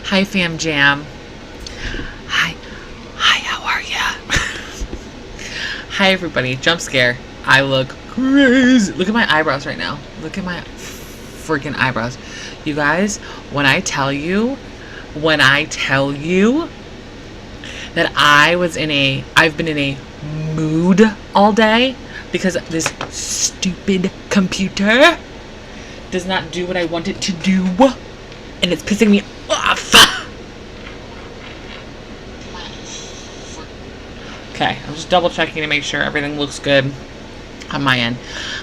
Hi, Fam Jam. Hi, how are ya? Hi, everybody. Jump scare. I look crazy. Look at my eyebrows right now. Look at my freaking eyebrows. You guys, when I tell you that I've been in a mood all day because this stupid computer does not do what I want it to do, and it's pissing me off. Okay, I'm just double checking to make sure everything looks good on my end.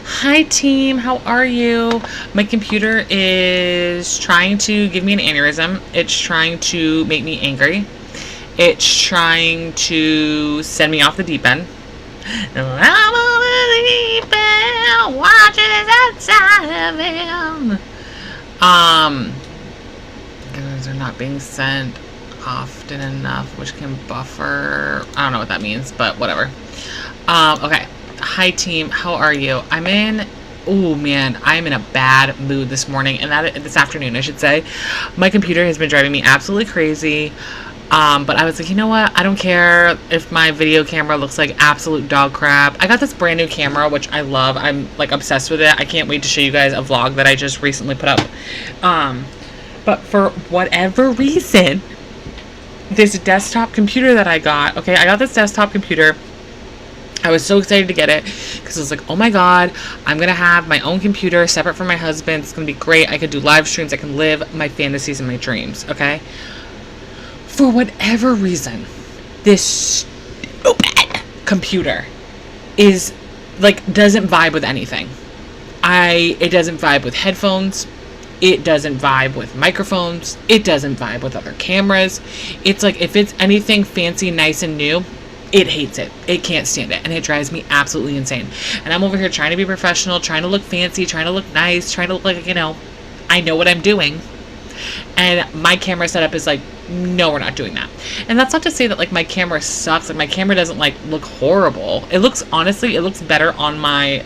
Hi team, how are you? My computer is trying to give me an aneurysm. It's trying to make me angry. It's trying to send me off the deep end. I'm on the deep end, watching it outside of him. Those are not being sent often enough, which can buffer. I don't know what that means, but whatever. Okay. Hi team, how are you? I'm in a bad mood this morning, and this afternoon I should say. My computer has been driving me absolutely crazy. But I was like, you know what? I don't care if my video camera looks like absolute dog crap. I got this brand new camera, which I love. I'm like obsessed with it. I can't wait to show you guys a vlog that I just recently put up. But for whatever reason, this desktop computer that I got, I got this desktop computer. I was so excited to get it because I was like, oh my god, I'm going to have my own computer separate from my husband. It's going to be great. I could do live streams. I can live my fantasies and my dreams, okay? For whatever reason, this stupid computer is doesn't vibe with anything. It doesn't vibe with headphones. It doesn't vibe with microphones. It doesn't vibe with other cameras. It's like if it's anything fancy, nice, and new, it hates it. It can't stand it. And it drives me absolutely insane. And I'm over here trying to be professional, trying to look fancy, trying to look nice, trying to look like, I know what I'm doing. And my camera setup is like, no, we're not doing that. And that's not to say that my camera sucks. My camera doesn't look horrible. It looks better on my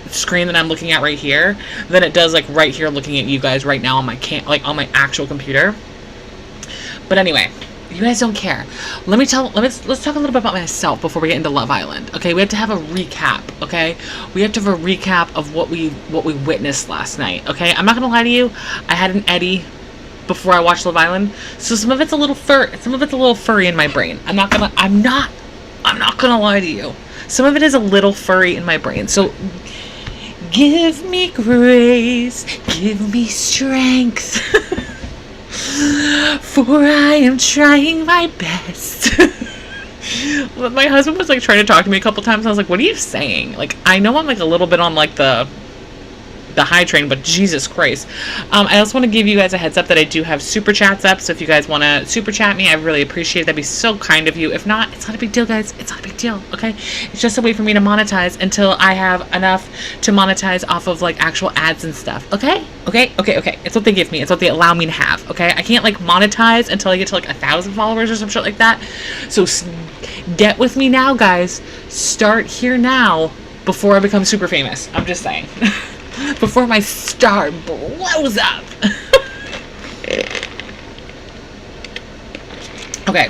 screen that I'm looking at right here than it does right here looking at you guys right now on my on my actual computer. But anyway, you guys don't care. Let's talk a little bit about myself before we get into Love Island. Okay, we have to have a recap. Okay, we have to have a recap of what we witnessed last night. Okay, I'm not gonna lie to you. I had an Eddie before I watched Love Island, so some of it's a little furry in my brain. I'm not gonna lie to you. Some of it is a little furry in my brain. So give me grace, give me strength. For I am trying my best. My husband was trying to talk to me a couple times. I was like, what are you saying? I know I'm a little bit on the high train, but Jesus Christ. I also want to give you guys a heads up that I do have super chats up, so if you guys want to super chat me, I really appreciate it. That'd be so kind of you. If not, it's not a big deal, guys. It's not a big deal, okay? It's just a way for me to monetize until I have enough to monetize off of actual ads and stuff, okay? Okay. It's what they give me. It's what they allow me to have, okay? I can't monetize until I get to 1,000 followers or some shit like that. So get with me now, guys. Start here now before I become super famous. I'm just saying. Before my star blows up. Okay.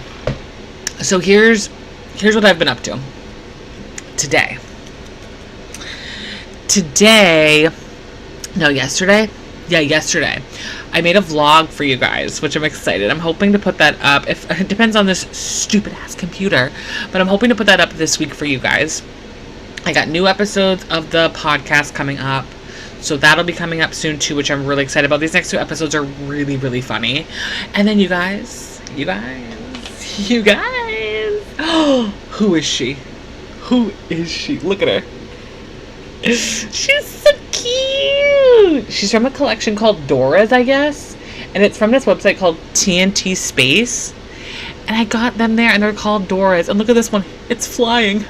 So here's what I've been up to today. Yesterday. I made a vlog for you guys, which I'm excited. I'm hoping to put that up. It depends on this stupid ass computer, but I'm hoping to put that up this week for you guys. I got new episodes of the podcast coming up. So that'll be coming up soon too, which I'm really excited about. These next 2 episodes are really, really funny. And then you guys. Oh, who is she? Look at her. She's so cute. She's from a collection called Dora's, I guess. And it's from this website called TNT Space. And I got them there, and they're called Dora's. And look at this one. It's flying.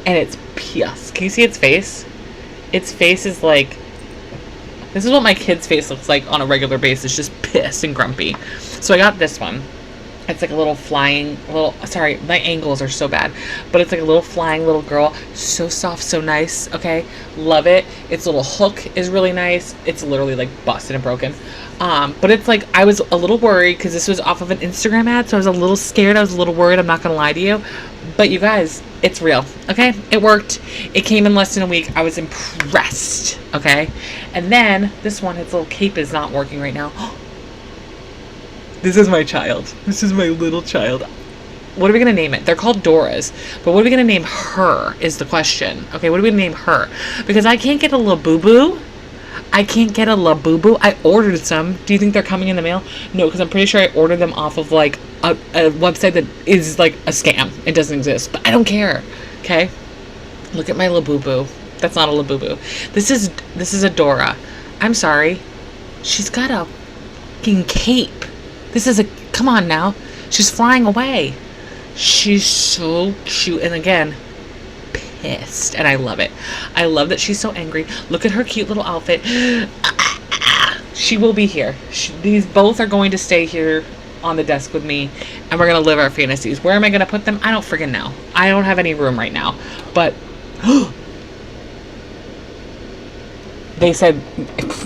And it's pissed. Can you see its face? Its face is this is what my kid's face looks like on a regular basis, just pissed and grumpy. So I got this one. It's like a little flying, sorry, my angles are so bad, but it's like a little flying little girl. So soft, so nice. Okay. Love it. Its little hook is really nice. It's literally like busted and broken. But it's like, I was a little worried because this was off of an Instagram ad. So I was a little scared. I was a little worried. I'm not going to lie to you, but you guys, it's real. Okay. It worked. It came in less than a week. I was impressed. Okay. And then this one, its little cape is not working right now. This is my child. This is my little child. What are we going to name it? They're called Doras. But what are we going to name her is the question. Okay, what are we going to name her? Because I can't get a Labubu. I can't get a Labubu. I ordered some. Do you think they're coming in the mail? No, because I'm pretty sure I ordered them off of like a website that is like a scam. It doesn't exist. But I don't care. Okay? Look at my Labubu. That's not a Labubu. This is a Dora. I'm sorry. She's got a fucking cape. Come on now. She's flying away. She's so cute. And again, pissed. And I love it. I love that she's so angry. Look at her cute little outfit. She will be here. These both are going to stay here on the desk with me. And we're going to live our fantasies. Where am I going to put them? I don't friggin' know. I don't have any room right now. But they said,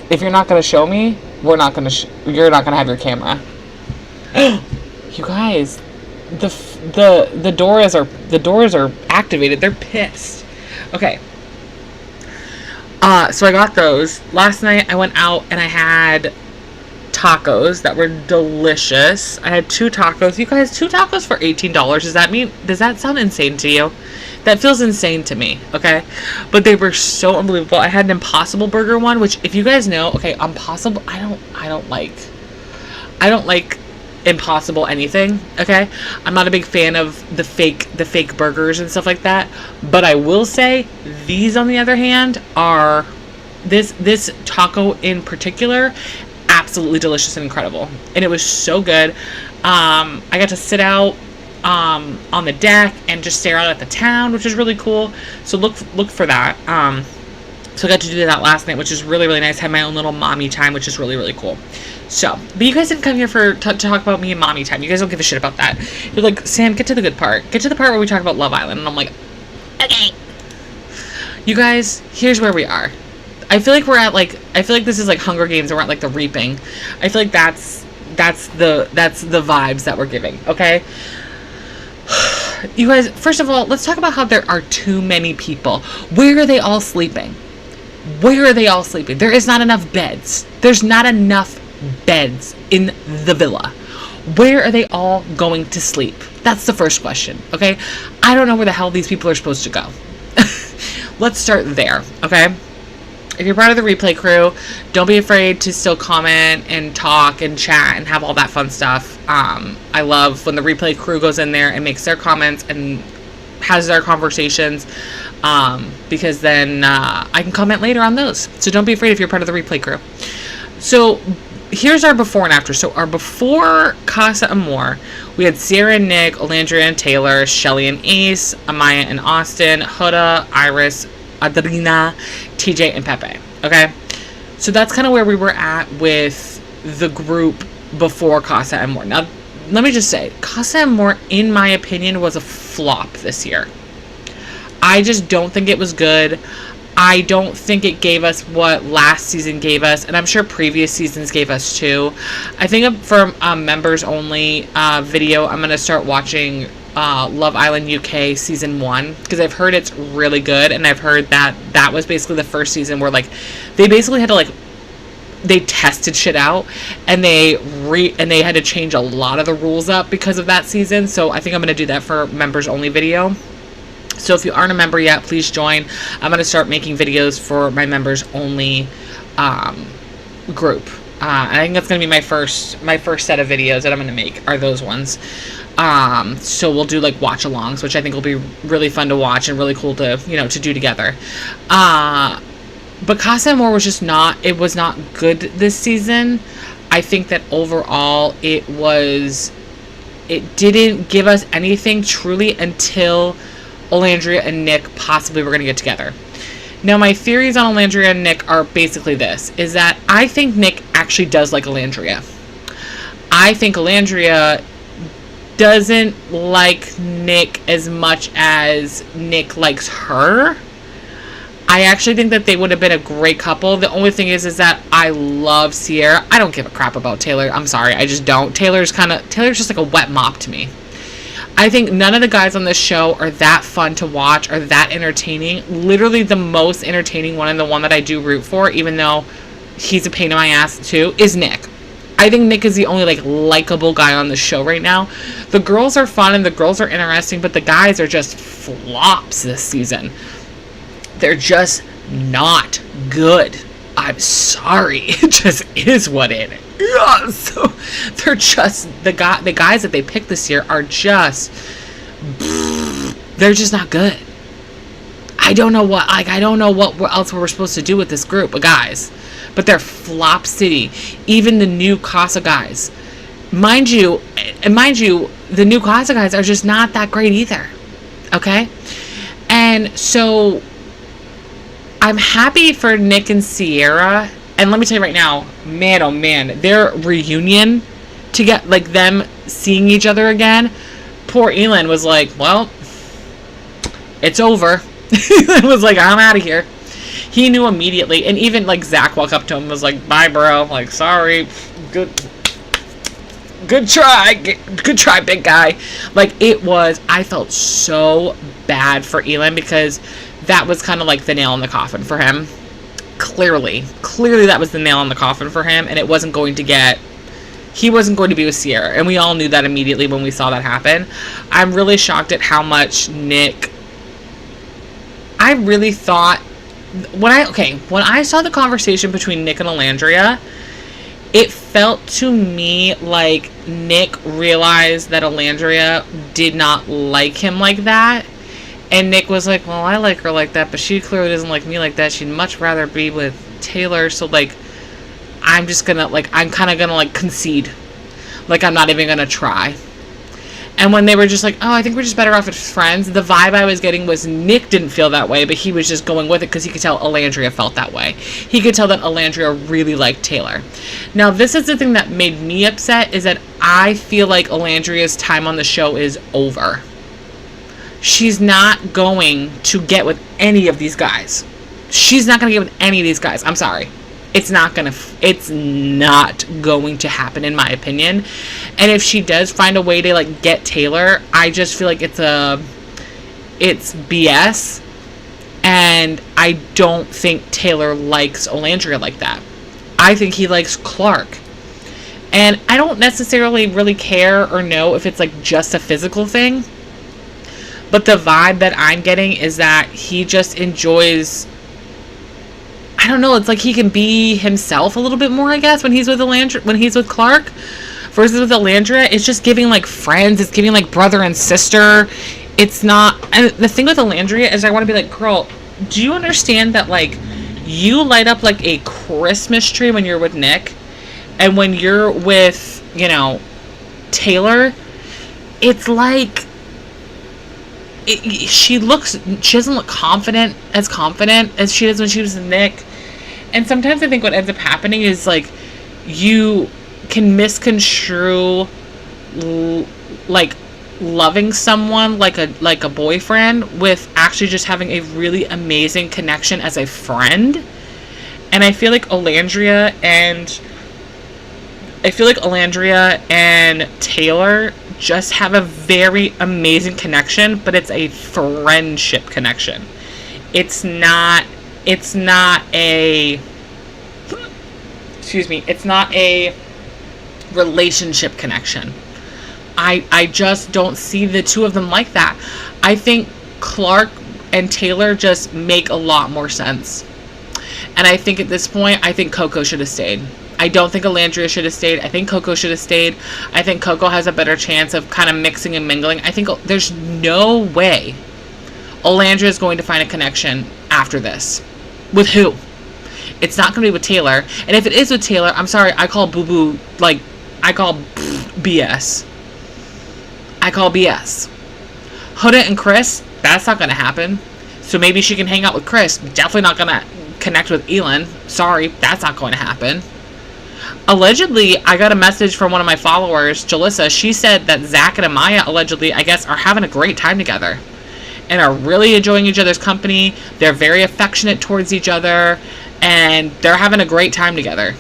if you're not going to show me, you're not going to have your camera. You guys, the doors are activated. They're pissed. Okay. So I got those. Last night I went out and I had tacos that were delicious. I had 2 tacos. You guys, 2 tacos for $18. Does that sound insane to you? That feels insane to me, okay? But they were so unbelievable. I had an Impossible Burger one, which if you guys know, okay, Impossible, I don't like Impossible anything, okay? I'm not a big fan of the fake burgers and stuff like that, but I will say these on the other hand are this taco in particular, absolutely delicious and incredible, and it was so good. I got to sit out on the deck and just stare out at the town, which is really cool, so look for that. So I got to do that last night, which is really, really nice. Had my own little mommy time, which is really, really cool. So, but you guys didn't come here to talk about me and mommy time. You guys don't give a shit about that. You're like, Sam, get to the good part. Get to the part where we talk about Love Island. And I'm like, okay. You guys, here's where we are. I feel like this is like Hunger Games and we're at like the reaping. I feel like that's the vibes that we're giving, okay? You guys, first of all, let's talk about how there are too many people. Where are they all sleeping? Where are they all sleeping? There is not enough beds. There's not enough beds in the villa. Where are they all going to sleep? That's the first question, okay? I don't know where the hell these people are supposed to go. Let's start there, okay? If you're part of the replay crew, don't be afraid to still comment and talk and chat and have all that fun stuff. I love when the replay crew goes in there and makes their comments and has their conversations, because then I can comment later on those. So don't be afraid if you're part of the replay crew. So here's our before and after. So our before Casa Amor, we had Sierra and Nick, Olandria and Taylor, Shelly and Ace, Amaya and Austin, Huda, Iris, Adrina, TJ, and Pepe. Okay? So that's kind of where we were at with the group before Casa Amor. Now, let me just say, Casa Amor, in my opinion, was a flop this year. I just don't think it was good. I don't think it gave us what last season gave us, and I'm sure previous seasons gave us too. I think for members only video, I'm going to start watching Love Island UK season 1, because I've heard it's really good, and I've heard that was basically the first season where like they basically had to they tested shit out, and they had to change a lot of the rules up because of that season. So I think I'm going to do that for members only video. So if you aren't a member yet, please join. I'm going to start making videos for my members only group. I think that's going to be my first set of videos that I'm going to make are those ones. So we'll do like watch alongs, which I think will be really fun to watch and really cool to, to do together. But Casa Amor was just not good this season. I think that overall it didn't give us anything truly until Olandria and Nick possibly were going to get together. Now, my theories on Olandria and Nick are basically this, is that I think Nick actually does like Olandria. I think Olandria doesn't like Nick as much as Nick likes her. I actually think that they would have been a great couple. The only thing is that I love Sierra. I don't give a crap about Taylor. I'm sorry. I just don't. Taylor's just like a wet mop to me. I think none of the guys on this show are that fun to watch or that entertaining. Literally the most entertaining one, and the one that I do root for, even though he's a pain in my ass too, is Nick. I think Nick is the only like likable guy on the show right now. The girls are fun and the girls are interesting, but the guys are just flops this season. They're just not good. I'm sorry. It just is what it is. So they're just the guys that they picked this year are just, they're just not good. I don't know what else we're supposed to do with this group of guys. But they're flop city. Even the new Casa guys. Mind you, the new Casa guys are just not that great either. Okay? And so I'm happy for Nick and Sierra. And let me tell you right now, man, oh man, their reunion to get like them seeing each other again. Poor Elin was like, well, it's over. Elin was like, I'm out of here. He knew immediately. And even like Zach walked up to him and was like, bye, bro. Like, sorry. Good try. Good try, big guy. Like, I felt so bad for Elin because that was kind of like the nail in the coffin for him. Clearly that was the nail in the coffin for him, and he wasn't going to be with Sierra, and we all knew that immediately when we saw that happen. I'm really shocked at how much Nick, I really thought, when I saw the conversation between Nick and Alandria, it felt to me like Nick realized that Alandria did not like him like that. And Nick was like, well, I like her like that, but she clearly doesn't like me like that. She'd much rather be with Taylor. So, like, I'm kind of going to, like, concede. Like, I'm not even going to try. And when they were just like, oh, I think we're just better off as friends, the vibe I was getting was Nick didn't feel that way, but he was just going with it because he could tell Alandria felt that way. He could tell that Alandria really liked Taylor. Now, this is the thing that made me upset, is that I feel like Alandria's time on the show is over. She's not going to get with any of these guys. She's not going to get with any of these guys. I'm sorry. It's not going to happen, in my opinion. And if she does find a way to, like, get Taylor, I just feel like it's BS. And I don't think Taylor likes Alandria like that. I think he likes Clark. And I don't necessarily really care or know if it's, like, just a physical thing. But the vibe that I'm getting is that he just enjoys, I don't know, it's like he can be himself a little bit more, I guess, when he's with Clark. Versus with Alandria, it's just giving, like, friends. It's giving, like, brother and sister. It's not, and the thing with Alandria is I want to be like, girl, do you understand that, like, you light up like a Christmas tree when you're with Nick, and when you're with, you know, Taylor, it's like, she doesn't look confident as she does when she was with Nick. And sometimes I think what ends up happening is, like, you can misconstrue, like, loving someone like a boyfriend with actually just having a really amazing connection as a friend. And I feel like Alandria and Taylor just have a very amazing connection, but it's a friendship connection. It's not a relationship connection. I just don't see the two of them like that. I think Clark and Taylor just make a lot more sense. And I think at this point, I think Coco should have stayed. I don't think Alandria should have stayed. I think Coco should have stayed. I think Coco has a better chance of kind of mixing and mingling. I think there's no way Alandria is going to find a connection after this. With who? It's not going to be with Taylor. And if it is with Taylor, I'm sorry, I call boo-boo, like, I call BS. I call BS. Huda and Chris, that's not going to happen. So maybe she can hang out with Chris. Definitely not going to connect with Elin. Sorry, that's not going to happen. Allegedly, I got a message from one of my followers, Jalissa. She said that Zach and Amaya, allegedly, I guess, are having a great time together and are really enjoying each other's company. They're very affectionate towards each other, and they're having a great time together.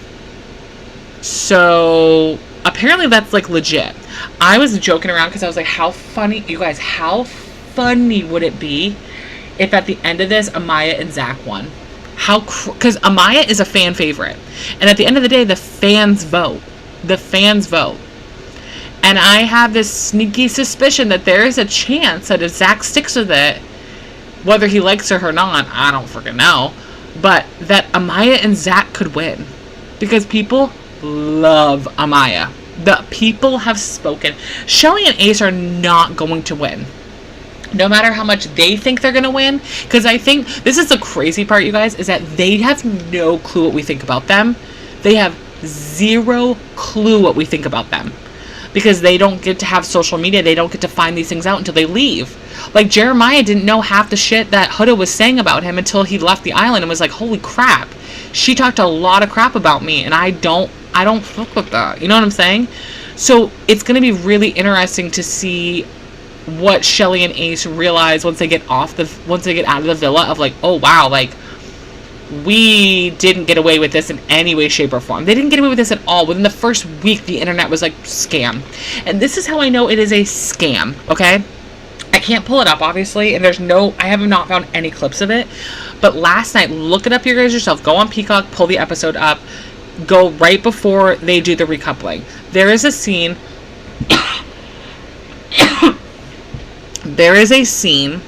So apparently that's like legit. I was joking around because I was like, how funny, you guys, how funny would it be if at the end of this, Amaya and Zach won? Because Amaya is a fan favorite. And at the end of the day, the fans vote. The fans vote. And I have this sneaky suspicion that there is a chance that if Zach sticks with it, whether he likes her or not, I don't freaking know, but that Amaya and Zach could win. Because people love Amaya. The people have spoken. Shelly and Ace are not going to win. No matter how much they think they're going to win. Because I think, this is the crazy part, you guys, is that they have no clue what we think about them. They have zero clue what we think about them. Because they don't get to have social media. They don't get to find these things out until they leave. Like, Jeremiah didn't know half the shit that Huda was saying about him until he left the island and was like, holy crap. She talked a lot of crap about me, and I don't fuck with that. You know what I'm saying? So it's going to be really interesting to see what Shelly and Ace realize once they get out of the villa, of like, oh wow, like, we didn't get away with this in any way, shape, or form. They didn't get away with this at all. Within the first week, the internet was like, scam. And this is how I know it is a scam, okay? I can't pull it up, obviously, and I have not found any clips of it. But last night, look it up you guys yourself. Go on Peacock, pull the episode up. Go right before they do the recoupling. There is a scene... There is a scene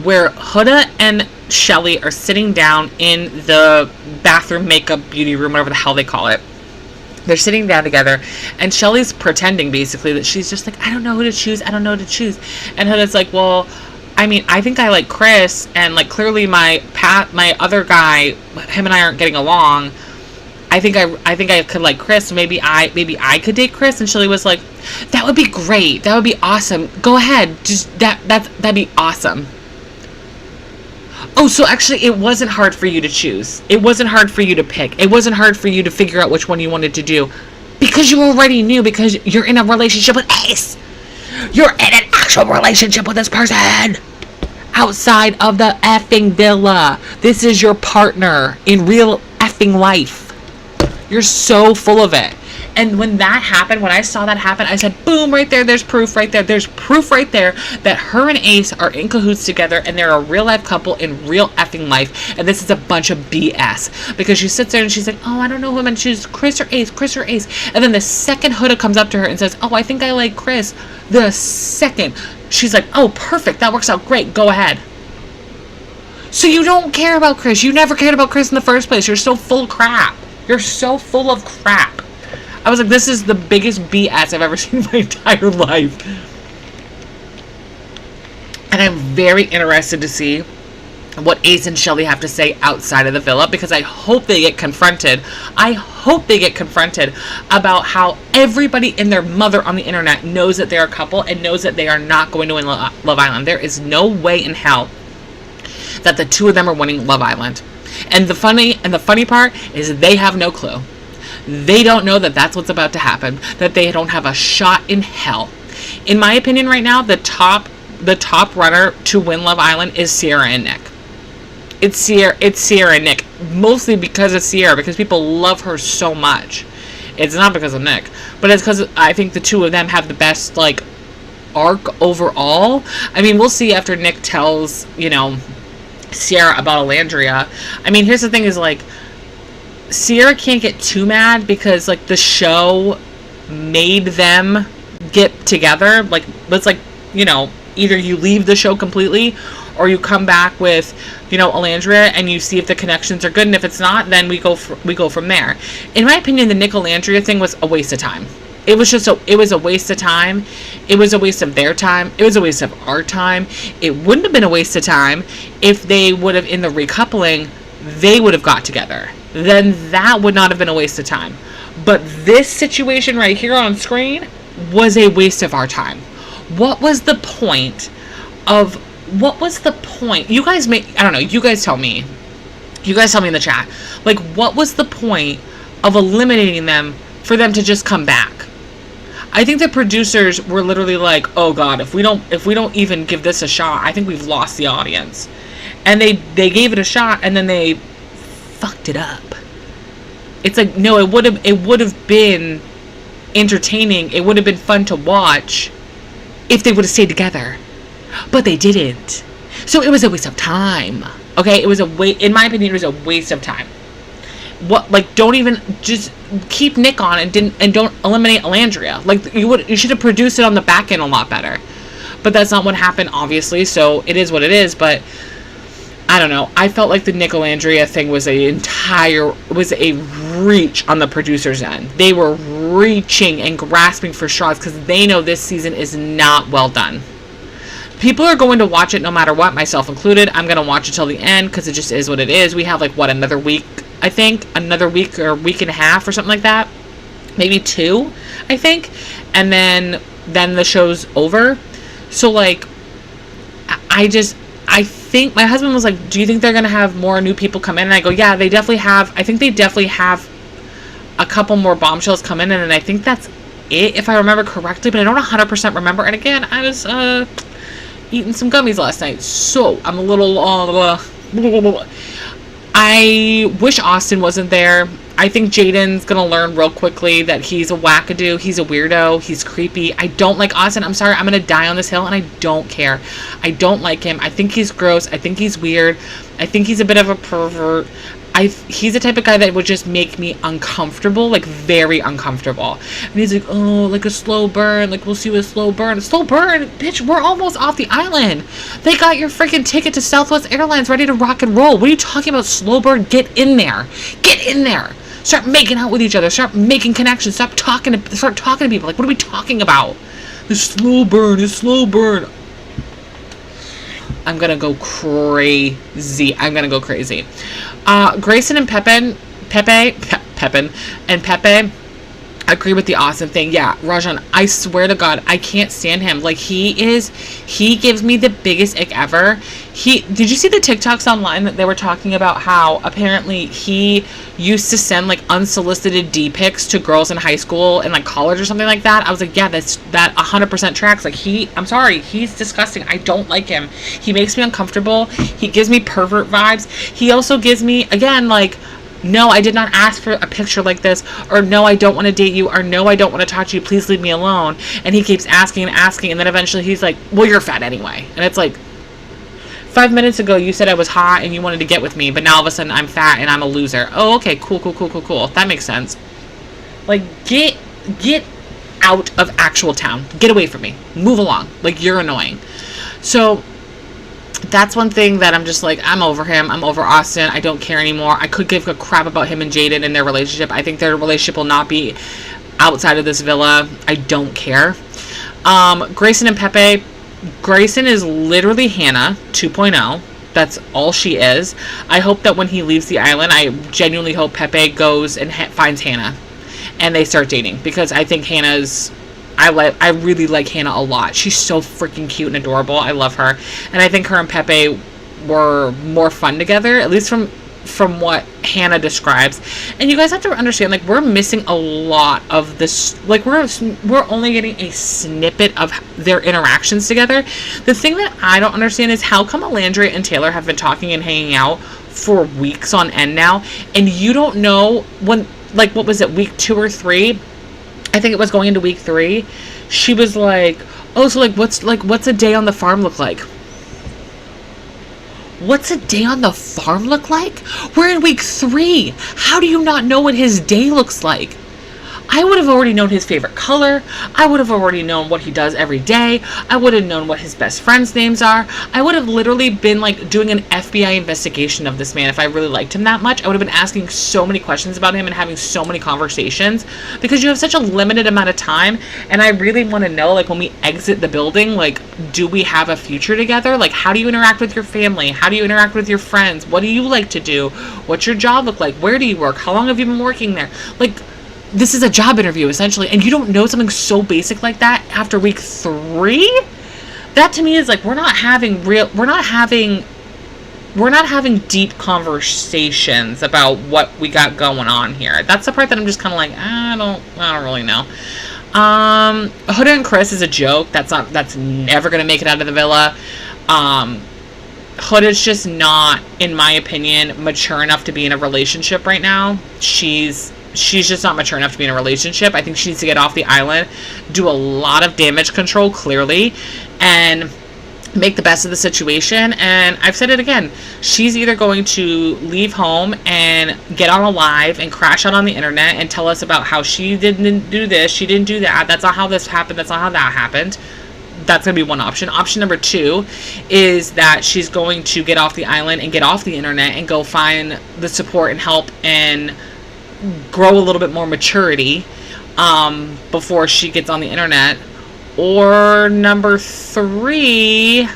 where Huda and Shelly are sitting down in the bathroom makeup beauty room, whatever the hell they call it. They're sitting down together, and Shelly's pretending basically that she's just like, I don't know who to choose. I don't know who to choose. And Huda's like, well, I mean, I think I like Chris, and like clearly my other guy, him and I aren't getting along. I think I could like Chris. So maybe I could date Chris. And Shelly was like, that would be great. That would be awesome. Go ahead. Just that'd be awesome. Oh, so actually it wasn't hard for you to choose. It wasn't hard for you to pick. It wasn't hard for you to figure out which one you wanted to do. Because you already knew, because you're in a relationship with Ace. You're in an actual relationship with this person. Outside of the effing villa. This is your partner in real effing life. You're so full of it. And when that happened, when I saw that happen, I said, boom, right there, there's proof right there. There's proof right there that her and Ace are in cahoots together, and they're a real life couple in real effing life. And this is a bunch of BS. Because she sits there and she's like, oh, I don't know who I'm going to choose, Chris or Ace, Chris or Ace. And then the second Huda comes up to her and says, oh, I think I like Chris. The second, she's like, oh, perfect, that works out great, go ahead. So you don't care about Chris. You never cared about Chris in the first place. You're so full of crap. You're so full of crap. I was like, this is the biggest BS I've ever seen in my entire life. And I'm very interested to see what Ace and Shelly have to say outside of the villa, because I hope they get confronted. I hope they get confronted about how everybody and their mother on the internet knows that they're a couple and knows that they are not going to win Love Island. There is no way in hell that the two of them are winning Love Island. And the funny part is they have no clue. They don't know that that's what's about to happen, that they don't have a shot in hell. In my opinion right now, the top runner to win Love Island is Sierra and Nick. It's Sierra and Nick, mostly because of Sierra, because people love her so much. It's not because of Nick, but it's because I think the two of them have the best, like, arc overall. I mean, we'll see after Nick tells, Sierra about Alandria. I mean, here's the thing is, like, Sierra can't get too mad because, like, the show made them get together. Like, let's, like, either you leave the show completely or you come back with, Alandria, and you see if the connections are good, and if it's not, then we go from there. In my opinion, the Nick Alandria thing was a waste of time. It was a waste of time. It was a waste of their time. It was a waste of our time. It wouldn't have been a waste of time if they would have, in the recoupling, they would have got together. Then that would not have been a waste of time. But this situation right here on screen was a waste of our time. What was the point? You guys I don't know, you guys tell me. You guys tell me in the chat. Like, what was the point of eliminating them for them to just come back. I think the producers were literally like, oh God, if we don't even give this a shot, I think we've lost the audience. And they gave it a shot, and then they fucked it up. It's like, no, it would have been entertaining. It would have been fun to watch if they would have stayed together. But they didn't. So it was a waste of time. Okay? It was in my opinion, it was a waste of time. Don't even just keep Nick on and don't eliminate Alandria. Like, you should have produced it on the back end a lot better. But that's not what happened, obviously, so it is what it is. But I don't know. I felt like the Nick Alandria thing was a reach on the producers' end. They were reaching and grasping for straws because they know this season is not well done. People are going to watch it no matter what, myself included. I'm going to watch it till the end because it just is what it is. We have another week, I think. Another week or week and a half or something like that. Maybe 2, I think. And then the show's over. So, I think my husband was like, do you think they're going to have more new people come in? And I go, yeah, they definitely have. I think they definitely have a couple more bombshells come in. And I think that's it, if I remember correctly. But I don't 100% remember. And again, I was eating some gummies last night. So I'm a little... I wish Austin wasn't there. I think Jaden's going to learn real quickly that he's a wackadoo. He's a weirdo. He's creepy. I don't like Austin. I'm sorry. I'm going to die on this hill, and I don't care. I don't like him. I think he's gross. I think he's weird. I think he's a bit of a pervert. He's the type of guy that would just make me uncomfortable, very uncomfortable. And he's like, oh, like a slow burn. We'll see a slow burn. A slow burn? Bitch, we're almost off the island. They got your freaking ticket to Southwest Airlines ready to rock and roll. What are you talking about, slow burn? Get in there. Get in there. Start making out with each other. Start making connections. Start talking to people. What are we talking about? The slow burn. The slow burn. I'm gonna go crazy. Grayson and Pepe agree with the Austin thing. Yeah, Rajan, I swear to God, I can't stand him. He gives me the biggest ick ever. Did you see the TikToks online that they were talking about how apparently he used to send unsolicited D pics to girls in high school and college or something like that? I was like, yeah, that 100% tracks. I'm sorry, he's disgusting. I don't like him. He makes me uncomfortable. He gives me pervert vibes. He also gives me, again, no, I did not ask for a picture like this, or no, I don't want to date you, or no, I don't want to talk to you, please leave me alone. And he keeps asking and asking, and then eventually he's like, well, you're fat anyway. And it's 5 minutes ago you said I was hot and you wanted to get with me, but now all of a sudden I'm fat and I'm a loser. Oh, okay, cool. That makes sense. Get out of actual town. Get away from me. Move along. You're annoying. So that's one thing that I'm just I'm over him. I'm over Austin. I don't care anymore. I could give a crap about him and Jaden and their relationship. I think their relationship will not be outside of this villa. I don't care. Grayson and Pepe. Grayson is literally Hannah 2.0. That's all she is. I hope that when he leaves the island, I genuinely hope Pepe goes and finds Hannah. And they start dating. Because I think I really like Hannah a lot. She's so freaking cute and adorable. I love her. And I think her and Pepe were more fun together, at least from what Hannah describes. And you guys have to understand, we're missing a lot of this. We're only getting a snippet of their interactions together. The thing that I don't understand is how come Alandria and Taylor have been talking and hanging out for weeks on end now, and you don't know when, what was it, week 2 or 3? I think it was going into week 3. She was like, oh, so what's a day on the farm look like? What's a day on the farm look like? We're in week 3. How do you not know what his day looks like? I would have already known his favorite color. I would have already known what he does every day. I would have known what his best friends' names are. I would have literally been doing an FBI investigation of this man if I really liked him that much. I would have been asking so many questions about him and having so many conversations because you have such a limited amount of time. And I really want to know, when we exit the building, do we have a future together? How do you interact with your family? How do you interact with your friends? What do you like to do? What's your job look like? Where do you work? How long have you been working there? This is a job interview, essentially, and you don't know something so basic like that after week 3? That, to me, is we're not having we're not having deep conversations about what we got going on here. That's the part that I'm just kind of like, I don't really know. Huda and Chris is a joke. That's never going to make it out of the villa. Huda's just not, in my opinion, mature enough to be in a relationship right now. She's just not mature enough to be in a relationship. I think she needs to get off the island, do a lot of damage control, clearly, and make the best of the situation. And I've said it again, she's either going to leave home and get on a live and crash out on the internet and tell us about how she didn't do this, she didn't do that, that's not how this happened, that's not how that happened. That's going to be one option. Option number 2 is that she's going to get off the island and get off the internet and go find the support and help and grow a little bit more maturity before she gets on the internet. Or number 3,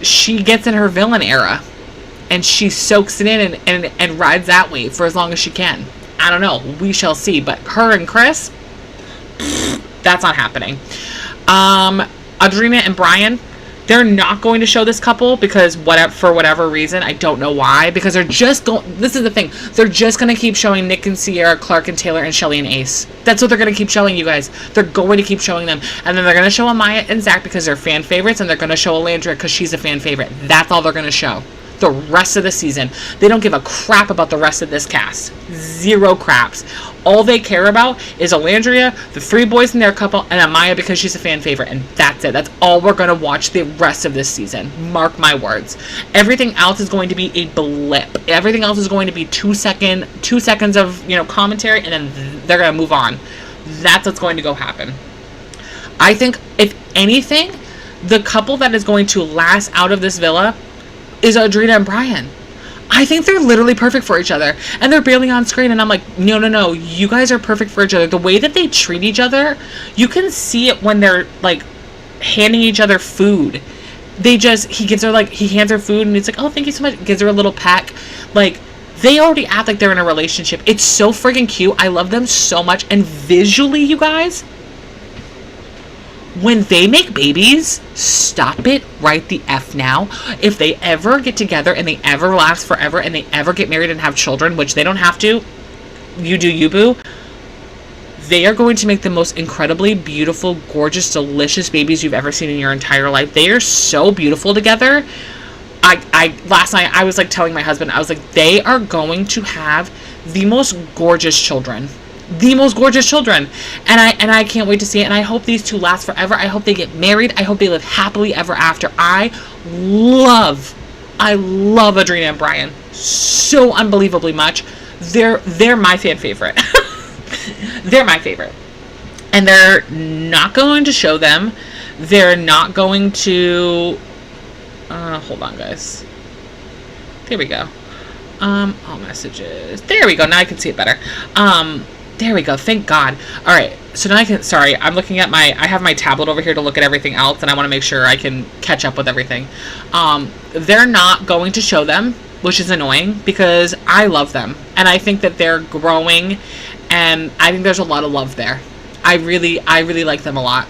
she gets in her villain era and she soaks it in and rides that wave for as long as she can. I don't know. We shall see. But her and Chris, that's not happening. Audrina and Brian, they're not going to show this couple because for whatever reason, I don't know why, because they're just going, this is the thing, they're just going to keep showing Nick and Sierra, Clark and Taylor, and Shelly and Ace. That's what they're going to keep showing, you guys. They're going to keep showing them. And then they're going to show Amaya and Zach because they're fan favorites, and they're going to show Alandria because she's a fan favorite. That's all they're going to show. The rest of the season. They don't give a crap about the rest of this cast. Zero craps. All they care about is Alandria, the 3 boys in their couple, and Amaya because she's a fan favorite. And that's it. That's all we're going to watch the rest of this season. Mark my words. Everything else is going to be a blip. Everything else is going to be 2 seconds of, commentary, and then they're going to move on. That's what's going to go happen. I think, if anything, the couple that is going to last out of this villa is Audrina and Brian. I think they're literally perfect for each other. And they're barely on screen. And I'm like, no. You guys are perfect for each other. The way that they treat each other, you can see it when they're, like, handing each other food. He hands her food and he's like, oh, thank you so much. Gives her a little peck. Like, they already act like they're in a relationship. It's so friggin' cute. I love them so much. And visually, you guys, when they make babies, stop it right the F now. If they ever get together and they ever last forever and they ever get married and have children, which they don't have to, you do you, boo, they are going to make the most incredibly beautiful, gorgeous, delicious babies you've ever seen in your entire life. They are so beautiful together. Last night, I was like telling my husband, I was like, they are going to have the most gorgeous children. The most gorgeous children, and I can't wait to see it. And I hope these 2 last forever. I hope they get married. I hope they live happily ever after. I love Audrina and Brian so unbelievably much. They're my fan favorite. They're my favorite, and they're not going to show them. They're not going to. Hold on, guys. There we go. All messages. There we go. Now I can see it better. There we go. Thank God. All right. So now I'm looking at I have my tablet over here to look at everything else, and I want to make sure I can catch up with everything. They're not going to show them, which is annoying because I love them. And I think that they're growing, and I think there's a lot of love there. I really like them a lot.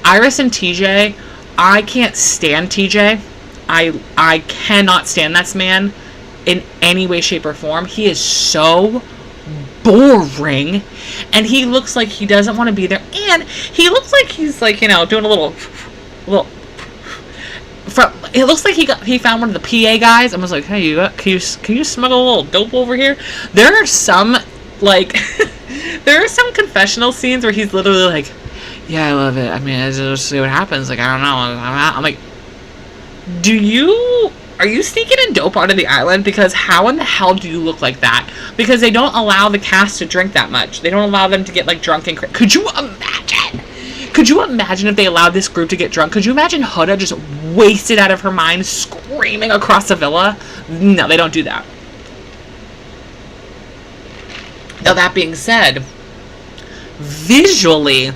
Iris and TJ, I can't stand TJ. I cannot stand this man in any way, shape, or form. He is so boring, and he looks like he doesn't want to be there, and he looks like he's like, doing a little it looks like he found one of the PA guys and was like, hey, can you smuggle a little dope over here? There are some confessional scenes where he's literally like, yeah, I love it, I mean, I just see what happens, like, I don't know, I'm like, are you sneaking in dope onto the island? Because how in the hell do you look like that? Because they don't allow the cast to drink that much. They don't allow them to get, like, drunk and Could you imagine? Could you imagine if they allowed this group to get drunk? Could you imagine Huda just wasted out of her mind screaming across the villa? No, they don't do that. Now, that being said, visually,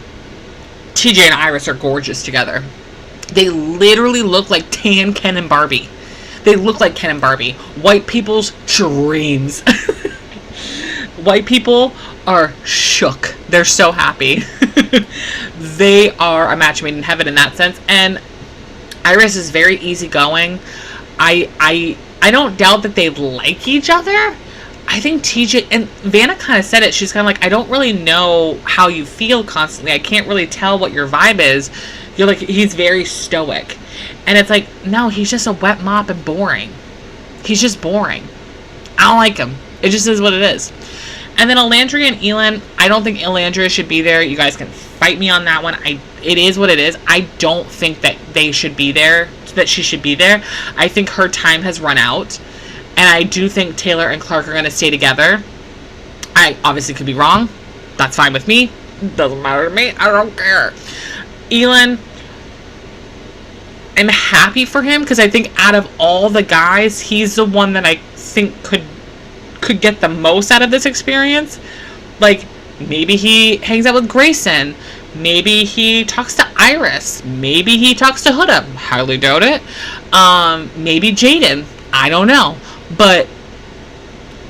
TJ and Iris are gorgeous together. They literally look like Tan, Ken, and Barbie. They look like Ken and Barbie. White people's dreams. White people are shook. They're so happy. They are a match made in heaven in that sense. And Iris is very easygoing. I don't doubt that they like each other. I think TJ and Vanna kind of said it. She's kind of like, I don't really know how you feel constantly. I can't really tell what your vibe is. You're like, he's very stoic. And it's like, no, he's just a wet mop and boring. He's just boring. I don't like him. It just is what it is. And then Elandria and Elin, I don't think Elandria should be there. You guys can fight me on that one. It is what it is. I don't think that they should be there, that she should be there. I think her time has run out. And I do think Taylor and Clark are going to stay together. I obviously could be wrong. That's fine with me. Doesn't matter to me. I don't care. Elin, I'm happy for him because I think out of all the guys, he's the one that I think could get the most out of this experience. Like, maybe he hangs out with Grayson. Maybe he talks to Iris. Maybe he talks to Huda. Highly doubt it. Maybe Jaden. I don't know. But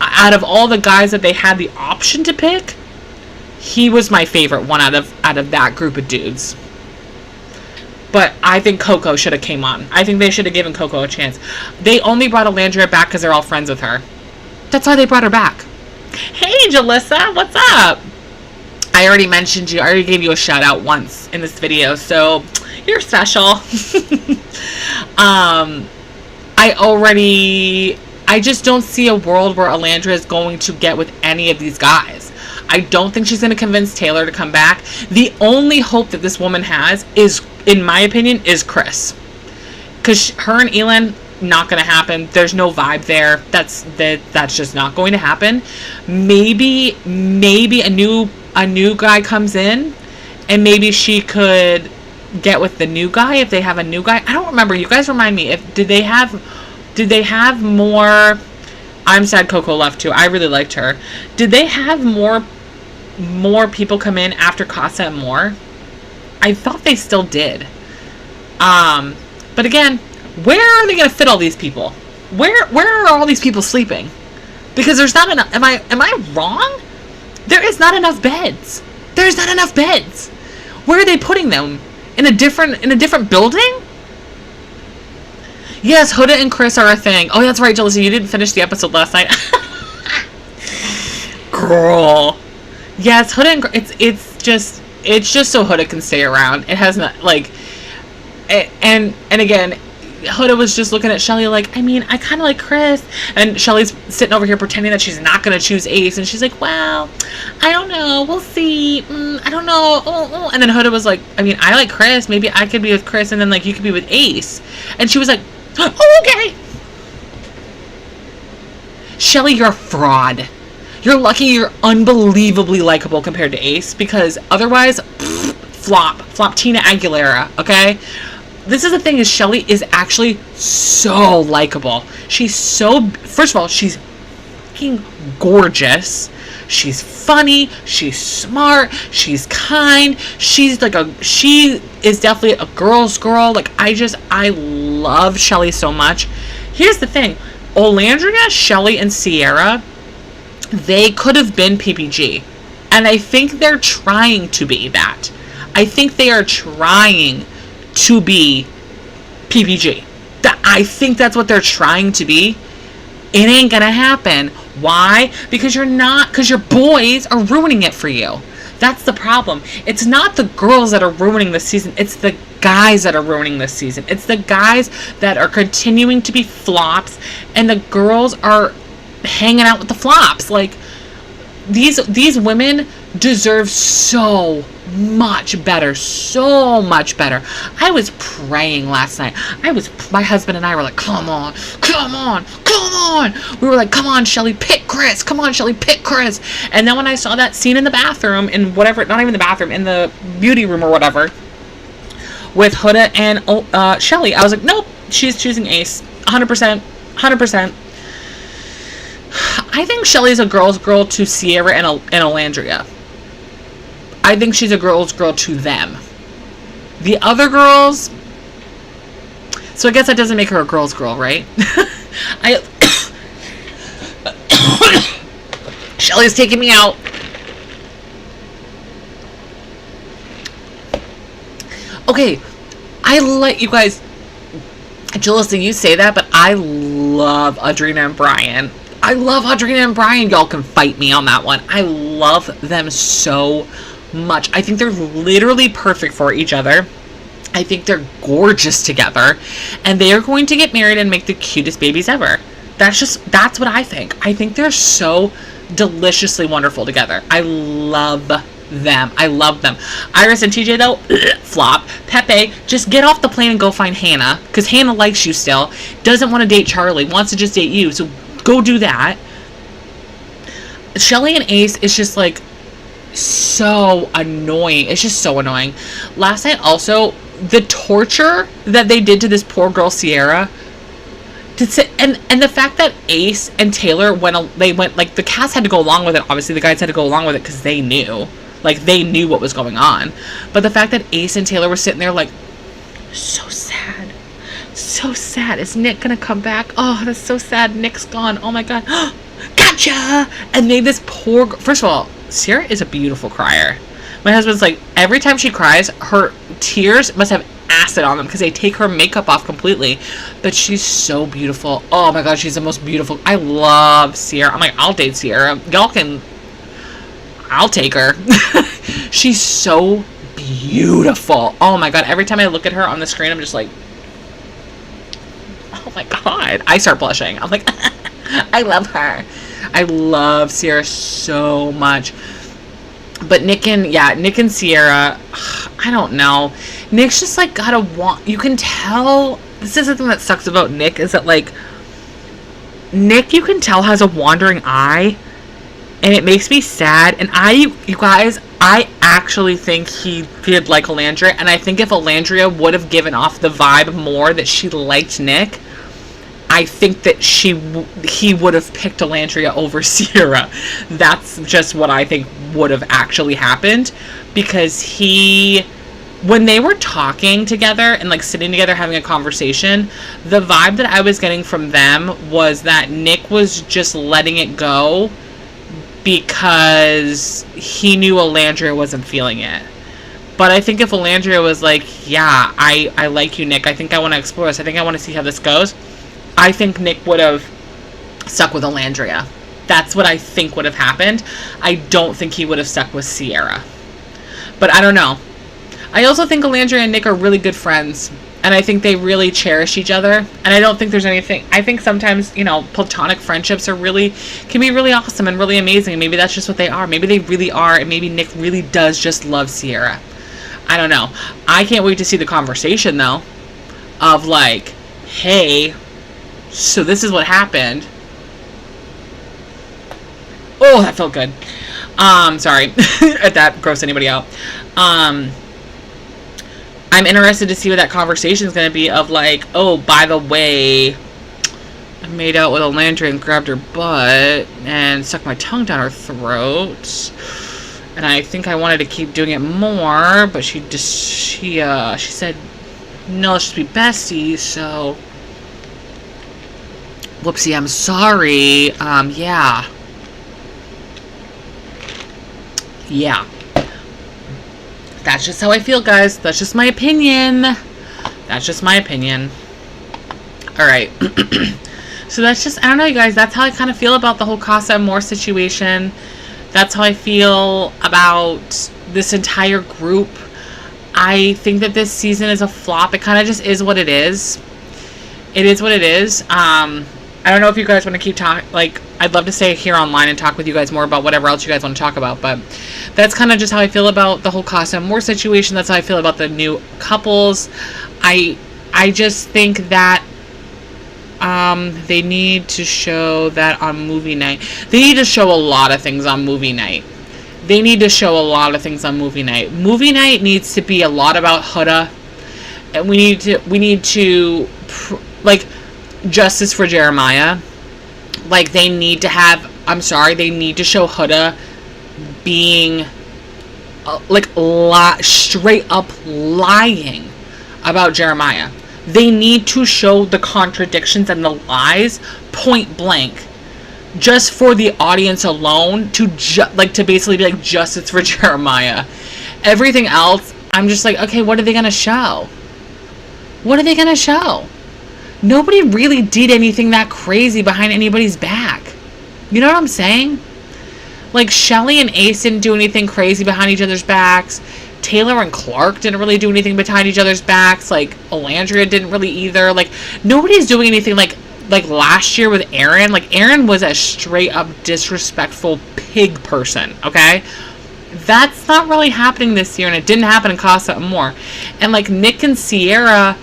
out of all the guys that they had the option to pick, he was my favorite one out of that group of dudes. But I think Coco should have came on. I think they should have given Coco a chance. They only brought Elandria back because they're all friends with her. That's why they brought her back. Hey, Jalissa, what's up? I already mentioned you. I already gave you a shout out once in this video, so you're special. I just don't see a world where Elandria is going to get with any of these guys. I don't think she's going to convince Taylor to come back. The only hope that this woman has is, in my opinion, is Chris. Because her and Elin, not going to happen. There's no vibe there. That's just not going to happen. Maybe a new guy comes in, and maybe she could get with the new guy if they have a new guy. I don't remember. You guys remind me. Did they have more? I'm sad Coco left too. I really liked her. Did they have more people come in after Casa and Moore? I thought they still did. But again, where are they going to fit all these people? Where are all these people sleeping? Because there's not enough. Am I wrong? There is not enough beds. There's not enough beds. Where are they putting them? In a different building? Yes, Huda and Chris are a thing. Oh, that's right, Jalissa. You didn't finish the episode last night. Girl. Yes, Huda and Chris. It's just so Huda can stay around. It has not, like, and again, Huda was just looking at Shelly like, I mean, I kind of like Chris. And Shelly's sitting over here pretending that she's not going to choose Ace. And she's like, well, I don't know. We'll see. I don't know. Oh. And then Huda was like, I mean, I like Chris. Maybe I could be with Chris and then, like, you could be with Ace. And she was like, oh, okay. Shelly, you're a fraud. You're lucky you're unbelievably likable compared to Ace. Because otherwise, flop Tina Aguilera, okay? This is the thing, is Shelly is actually so likable. She's so, first of all, she's fucking gorgeous. She's funny. She's smart. She's kind. She is definitely a girl's girl. Like, I love Shelly so much. Here's the thing. Olandria, Shelly, and Sierra, they could have been PPG. And I think they're trying to be that. I think they are trying to be PPG. I think that's what they're trying to be. It ain't gonna happen. Why? Because your boys are ruining it for you. That's the problem. It's not the girls that are ruining this season. It's the guys that are ruining this season. It's the guys that are continuing to be flops, and the girls are hanging out with the flops. Like, these women deserve so much better. So much better. I was praying last night. My husband and I were like, come on. We were like, come on, Shelly, pick Chris. Come on, Shelly, pick Chris. And then when I saw that scene in the bathroom, in whatever, not even the bathroom, in the beauty room or whatever, with Huda and Shelly, I was like, nope, she's choosing Ace. 100%. I think Shelly's a girl's girl to Sierra and Elandria. I think she's a girl's girl to them. The other girls, so I guess that doesn't make her a girl's girl, right? Shelly's taking me out. Okay, I let you guys, Jalissa, you say that, but I love Audrina and Brian. I love Audrina and Brian. Y'all can fight me on that one. I love them so much. I think they're literally perfect for each other. I think they're gorgeous together. And they are going to get married and make the cutest babies ever. That's what I think. I think they're so deliciously wonderful together. I love them. I love them. Iris and TJ, though, flop. Pepe, just get off the plane and go find Hannah, because Hannah likes you still. Doesn't want to date Charlie. Wants to just date you. So go do that. Shelly and Ace is just like so annoying. It's just so annoying. Last night also, the torture that they did to this poor girl Sierra. And the fact that Ace and Taylor went, like, the cast had to go along with it. Obviously, the guys had to go along with it because they knew. Like, they knew what was going on. But the fact that Ace and Taylor were sitting there like, so sad. So sad. Is Nick going to come back? Oh, that's so sad. Nick's gone. Oh, my God. Gotcha! And made this poor... First of all, Sierra is a beautiful crier. My husband's like, every time she cries, her tears must have acid on them because they take her makeup off completely. But she's so beautiful. Oh, my God, she's the most beautiful. I love Sierra. I'm like, I'll date Sierra. Y'all can... I'll take her. She's so beautiful. Oh my God. Every time I look at her on the screen, I'm just like, oh my God. I start blushing. I'm like, I love her. I love Sierra so much. But Nick and Sierra, I don't know. Nick's just like gotta want, you can tell, this is the thing that sucks about Nick, is that like, Nick, you can tell, has a wandering eye. And it makes me sad. And you guys, I actually think he did like Alandria. And I think if Alandria would have given off the vibe more that she liked Nick, I think that he would have picked Alandria over Sierra. That's just what I think would have actually happened. Because when they were talking together and like sitting together having a conversation, the vibe that I was getting from them was that Nick was just letting it go because he knew Alandria wasn't feeling it. But I think if Alandria was like, yeah, I like you, Nick. I think I want to explore this. I think I want to see how this goes. I think Nick would have stuck with Alandria. That's what I think would have happened. I don't think he would have stuck with Sierra. But I don't know. I also think Alandria and Nick are really good friends. And I think they really cherish each other. And I don't think there's anything... I think sometimes, platonic friendships can be really awesome and really amazing. Maybe that's just what they are. Maybe they really are. And maybe Nick really does just love Sierra. I don't know. I can't wait to see the conversation, though. Of like, hey, so this is what happened. Oh, that felt good. Sorry. If that grossed anybody out. I'm interested to see what that conversation is going to be of like, oh, by the way, I made out with Alandria and grabbed her butt and stuck my tongue down her throat. And I think I wanted to keep doing it more, but she said, no, let's just be besties, so... Whoopsie, I'm sorry. Yeah. Yeah. That's just how I feel, guys. That's just my opinion. That's just my opinion. Alright. So that's just, I don't know, you guys. That's how I kind of feel about the whole Casa Amor situation. That's how I feel about this entire group. I think that this season is a flop. It kind of just is what it is. It is what it is. I don't know if you guys want to keep talking, like, I'd love to stay here online and talk with you guys more about whatever else you guys want to talk about, but that's kind of just how I feel about the whole Casa Amor situation. That's how I feel about the new couples. I just think that they need to show that on movie night. They need to show a lot of things on movie night. They need to show a lot of things on movie night. Movie night needs to be a lot about Huda, and we need to like, justice for Jeremiah. Like, they need to have, they need to show Huda being straight up lying about Jeremiah. They need to show the contradictions and the lies point blank, just for the audience alone, to basically be like, justice for Jeremiah. Everything else, I'm just like, okay, what are they gonna show? What are they gonna show? nobody really did anything that crazy behind anybody's back. You know what I'm saying? Like, Shelly and Ace didn't do anything crazy behind each other's backs. Taylor and Clark didn't really do anything behind each other's backs. Like, Alandria didn't really either. Like, nobody's doing anything like last year with Aaron. Like, Aaron was a straight up disrespectful pig person, okay? That's not really happening this year, and it didn't happen in Casa Amor. And, like, Nick and Sierra,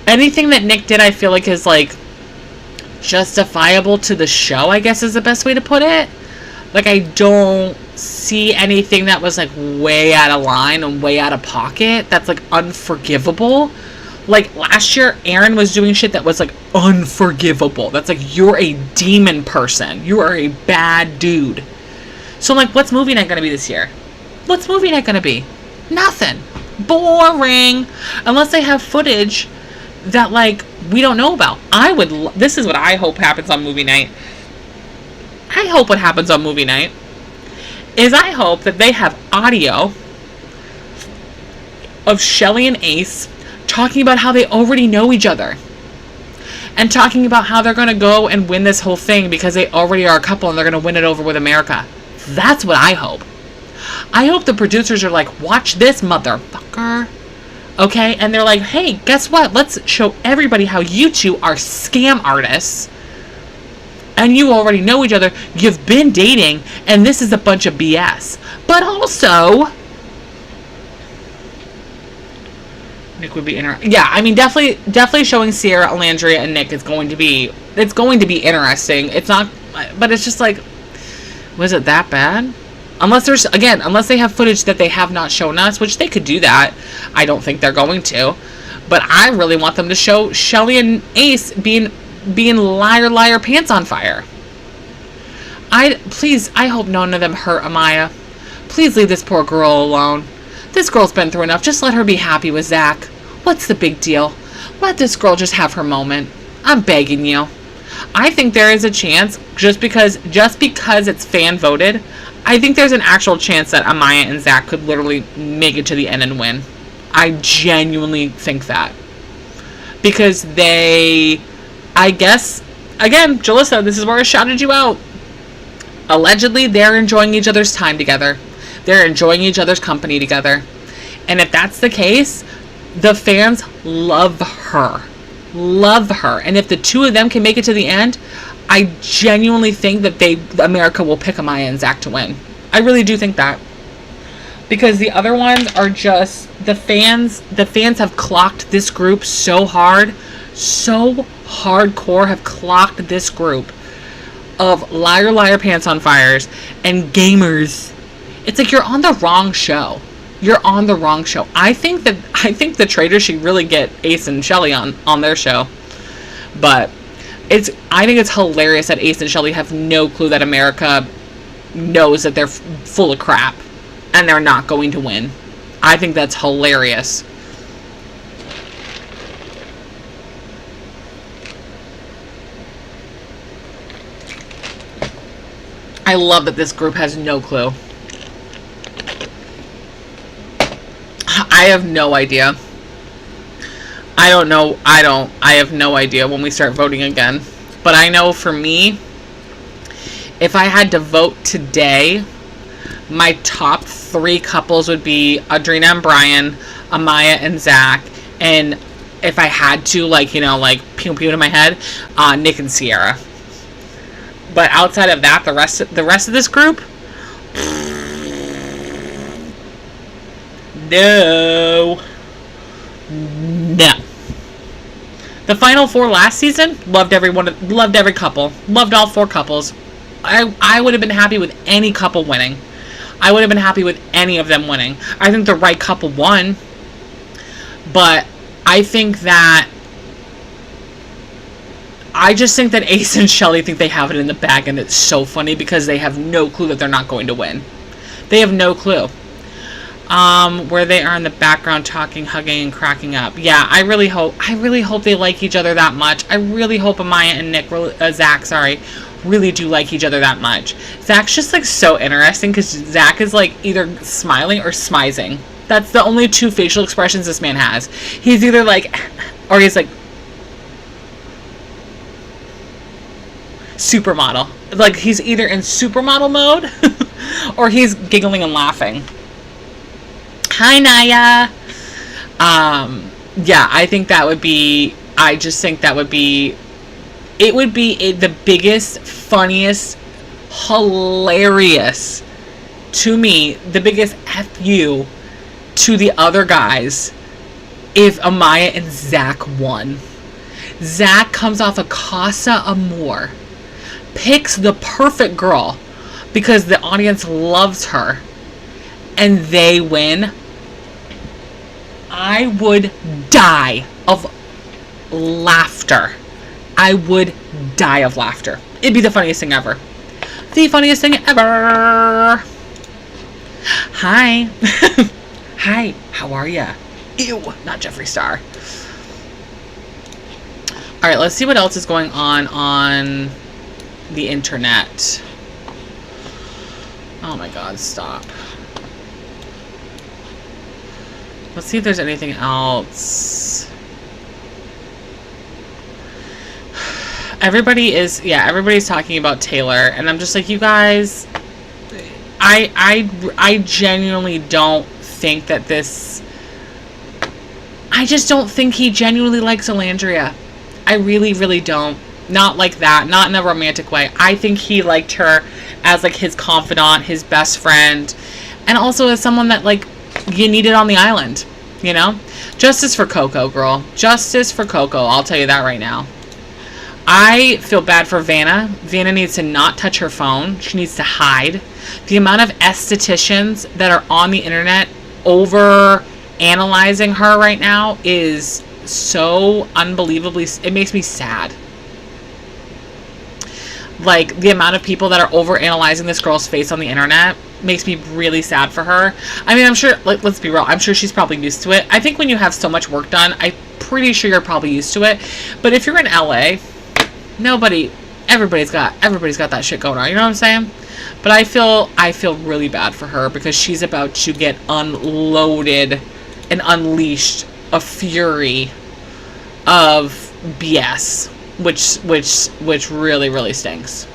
anything that Nick did, I feel like is, like, justifiable to the show, I guess is the best way to put it. Like, I don't see anything that was, like, way out of line and way out of pocket that's, like, unforgivable. Like, last year, Aaron was doing shit that was, like, unforgivable. That's, like, you're a demon person. You are a bad dude. So, like, what's movie night going to be this year? What's movie night going to be? Nothing. Boring. Unless they have footage that, like, we don't know about. This is what I hope happens on movie night. I hope what happens on movie night is I hope that they have audio of Shelly and Ace talking about how they already know each other. And talking about how they're going to go and win this whole thing because they already are a couple and they're going to win it over with America. That's what I hope. I hope the producers are like, watch this, motherfucker. Okay? And they're like, hey, guess what? Let's show everybody how you two are scam artists. And you already know each other. You've been dating. And this is a bunch of BS. But also, Nick would be yeah, I mean, definitely showing Sierra, Alandria, and Nick is going to be, it's going to be interesting. It's not, but it's just like, was it that bad? Unless they have footage that they have not shown us, which they could do that. I don't think they're going to. But I really want them to show Shelly and Ace being liar pants on fire. I hope none of them hurt Amaya. Please leave this poor girl alone. This girl's been through enough. Just let her be happy with Zach. What's the big deal? Let this girl just have her moment. I'm begging you. I think there is a chance, just because it's fan voted, I think there's an actual chance that Amaya and Zach could literally make it to the end and win. I genuinely think that. Because I guess, again, Jalissa, this is where I shouted you out. Allegedly, they're enjoying each other's time together. They're enjoying each other's company together. And if that's the case, the fans love her. Love her. And if the two of them can make it to the end, I genuinely think that America will pick Amaya and Zach to win. I really do think that. Because the other ones are just, the fans have clocked this group so hard, so hardcore have clocked this group of liar pants on fires and gamers. It's like you're on the wrong show. You're on the wrong show. I think the traders should really get Ace and Shelly on their show. But I think it's hilarious that Ace and Shelly have no clue that America knows that they're full of crap and they're not going to win. I think that's hilarious. I love that this group has no clue. I have no idea. I don't know. I have no idea when we start voting again. But I know for me, if I had to vote today, my top 3 couples would be Adrina and Brian, Amaya and Zach, and if I had to, pew pew in my head, Nick and Sierra. But outside of that, the rest of this group, no. The final 4 last season, loved every couple, loved all 4 couples. I would have been happy with any couple winning. I would have been happy with any of them winning. I think the right couple won, but I just think that Ace and Shelly think they have it in the bag, and it's so funny because they have no clue that they're not going to win. They have no clue. Where they are in the background talking, hugging, and cracking up. Yeah, I really hope they like each other that much. I really hope Amaya and Zach, really do like each other that much. Zach's just, so interesting because Zach is, either smiling or smizing. That's the only 2 facial expressions this man has. He's either, or he's, supermodel. Like, he's either in supermodel mode or he's giggling and laughing. Hi, Naya. Yeah, I think that would be, I just think that would be, it would be the biggest, funniest, hilarious, to me, the biggest FU to the other guys if Amaya and Zach won. Zach comes off a Casa Amor, picks the perfect girl because the audience loves her, and they win. I would die of laughter. I would die of laughter. It'd be the funniest thing ever. The funniest thing ever. Hi. Hi, how are ya? Ew, not Jeffree Star. Alright, let's see what else is going on the internet. Oh my god, stop. Let's see if there's anything else. Everybody's talking about Taylor, and I'm just like, you guys, I genuinely don't think that this, I just don't think he genuinely likes Alandria. I really, really don't. Not like that. Not in a romantic way. I think he liked her as, like, his confidant, his best friend, and also as someone that, like, you needed on the island, you know? Justice for Coco, girl. Justice for Coco. I'll tell you that right now. I feel bad for Vanna. Vanna needs to not touch her phone. She needs to hide. The amount of estheticians that are on the internet over analyzing her right now is so unbelievably, it makes me sad. Like, the amount of people that are over analyzing this girl's face on the internet makes me really sad for her. I mean, I'm sure, like, let's be real, I'm sure she's probably used to it. I think when you have so much work done, I'm pretty sure you're probably used to it. But if you're in LA, everybody's got that shit going on, you know what I'm saying? But I feel really bad for her because she's about to get unloaded and unleashed a fury of BS, which really, really stinks.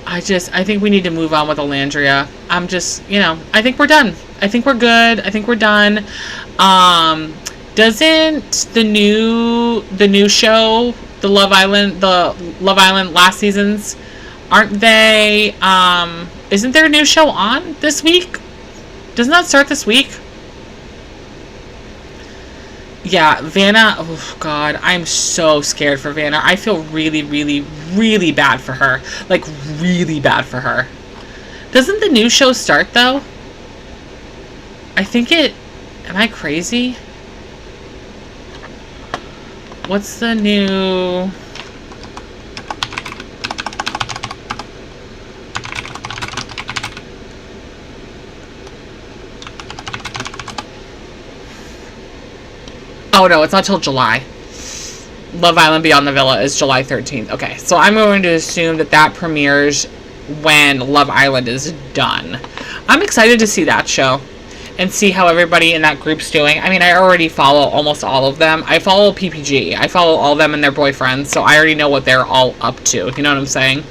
I think we need to move on with Alandria. I'm just, I think we're done. I think we're good. I think we're done. Doesn't the new show, the Love Island last seasons, aren't they, isn't there a new show on this week? Doesn't that start this week? Yeah, Vanna, oh god, I'm so scared for Vanna. I feel really, really, really bad for her. Like, really bad for her. Doesn't the new show start, though? I think it, am I crazy? What's the new... Oh, no, it's not till July. Love Island Beyond the Villa is July 13th. Okay, so I'm going to assume that premieres when Love Island is done. I'm excited to see that show and see how everybody in that group's doing. I mean, I already follow almost all of them. I follow PPG. I follow all of them and their boyfriends, so I already know what they're all up to. You know what I'm saying?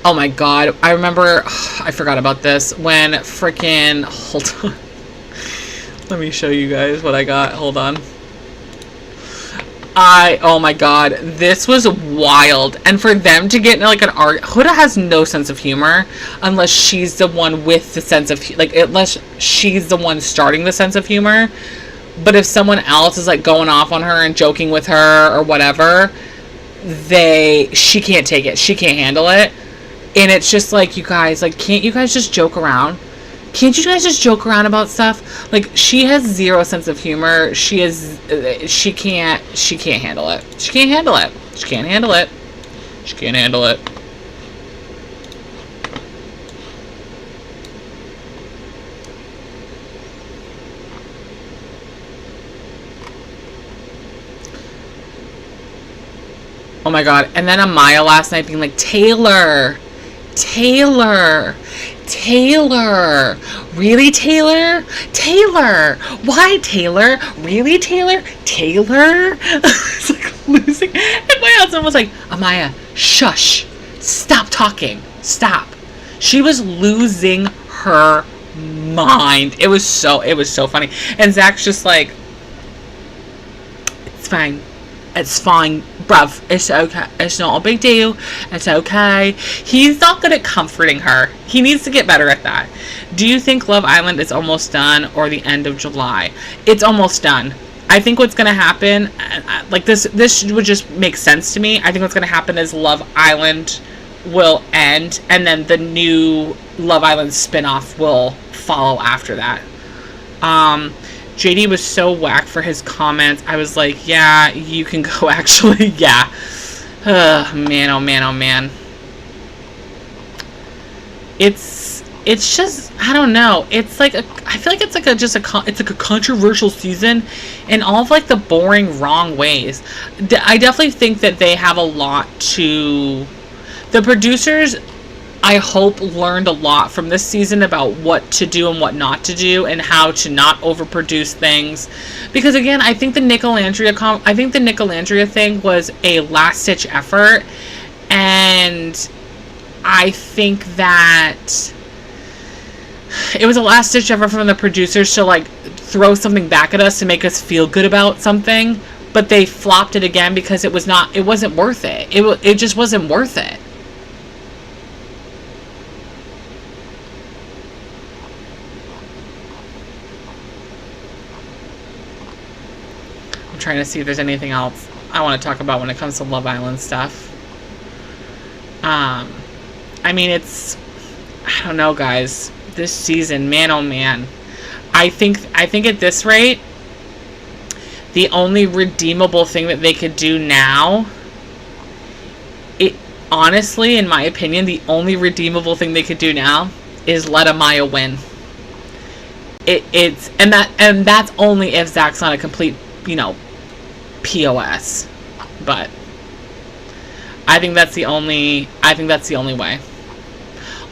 Oh my god. I remember... I forgot about this. When freaking... Hold on. Let me show you guys what I got. Hold on. Oh my god. This was wild. And for them to get in like an art... Huda has no sense of humor unless she's the one with the sense of... Like, unless she's the one starting the sense of humor. But if someone else is like going off on her and joking with her or whatever, she can't take it. She can't handle it. And it's just like, you guys, like, can't you guys just joke around? Can't you guys just joke around about stuff? Like, she has zero sense of humor. She can't handle it. She can't handle it. She can't handle it. She can't handle it. Oh my god. And then Amaya last night being like, Taylor, Taylor. Really, Taylor? Taylor. Why, Taylor? Really, Taylor? Taylor? It's like losing. And my husband was like, Amaya, shush. Stop talking. Stop. She was losing her mind. It was so funny. And Zach's just like, it's fine. It's fine, bruv. It's okay. It's not a big deal. It's okay. He's not good at comforting her. He needs to get better at that. Do you think Love Island is almost done or the end of July? It's almost done. I think what's going to happen, like this would just make sense to me. I think what's going to happen is Love Island will end and then the new Love Island spinoff will follow after that. JD was so whack for his comments. I was like, yeah, you can go actually. Yeah. Man, oh man, oh man. It's just, I don't know. It's like, I feel like it's like it's like a controversial season in all of like the boring, wrong ways. I definitely think that they have a lot to, the producers, I hope, learned a lot from this season about what to do and what not to do and how to not overproduce things. Because again, I think the Nicolandria thing was a last-ditch effort, and I think that it was a last-ditch effort from the producers to like throw something back at us to make us feel good about something, but they flopped it again because it wasn't worth it. It just wasn't worth it. Trying to see if there's anything else I want to talk about when it comes to Love Island stuff. I mean, I don't know, guys. This season, man, oh man. I think at this rate, the only redeemable thing that they could do now, honestly, in my opinion, the only redeemable thing they could do now is let Amaya win. And that's only if Zach's not a complete, POS. But I think that's the only way.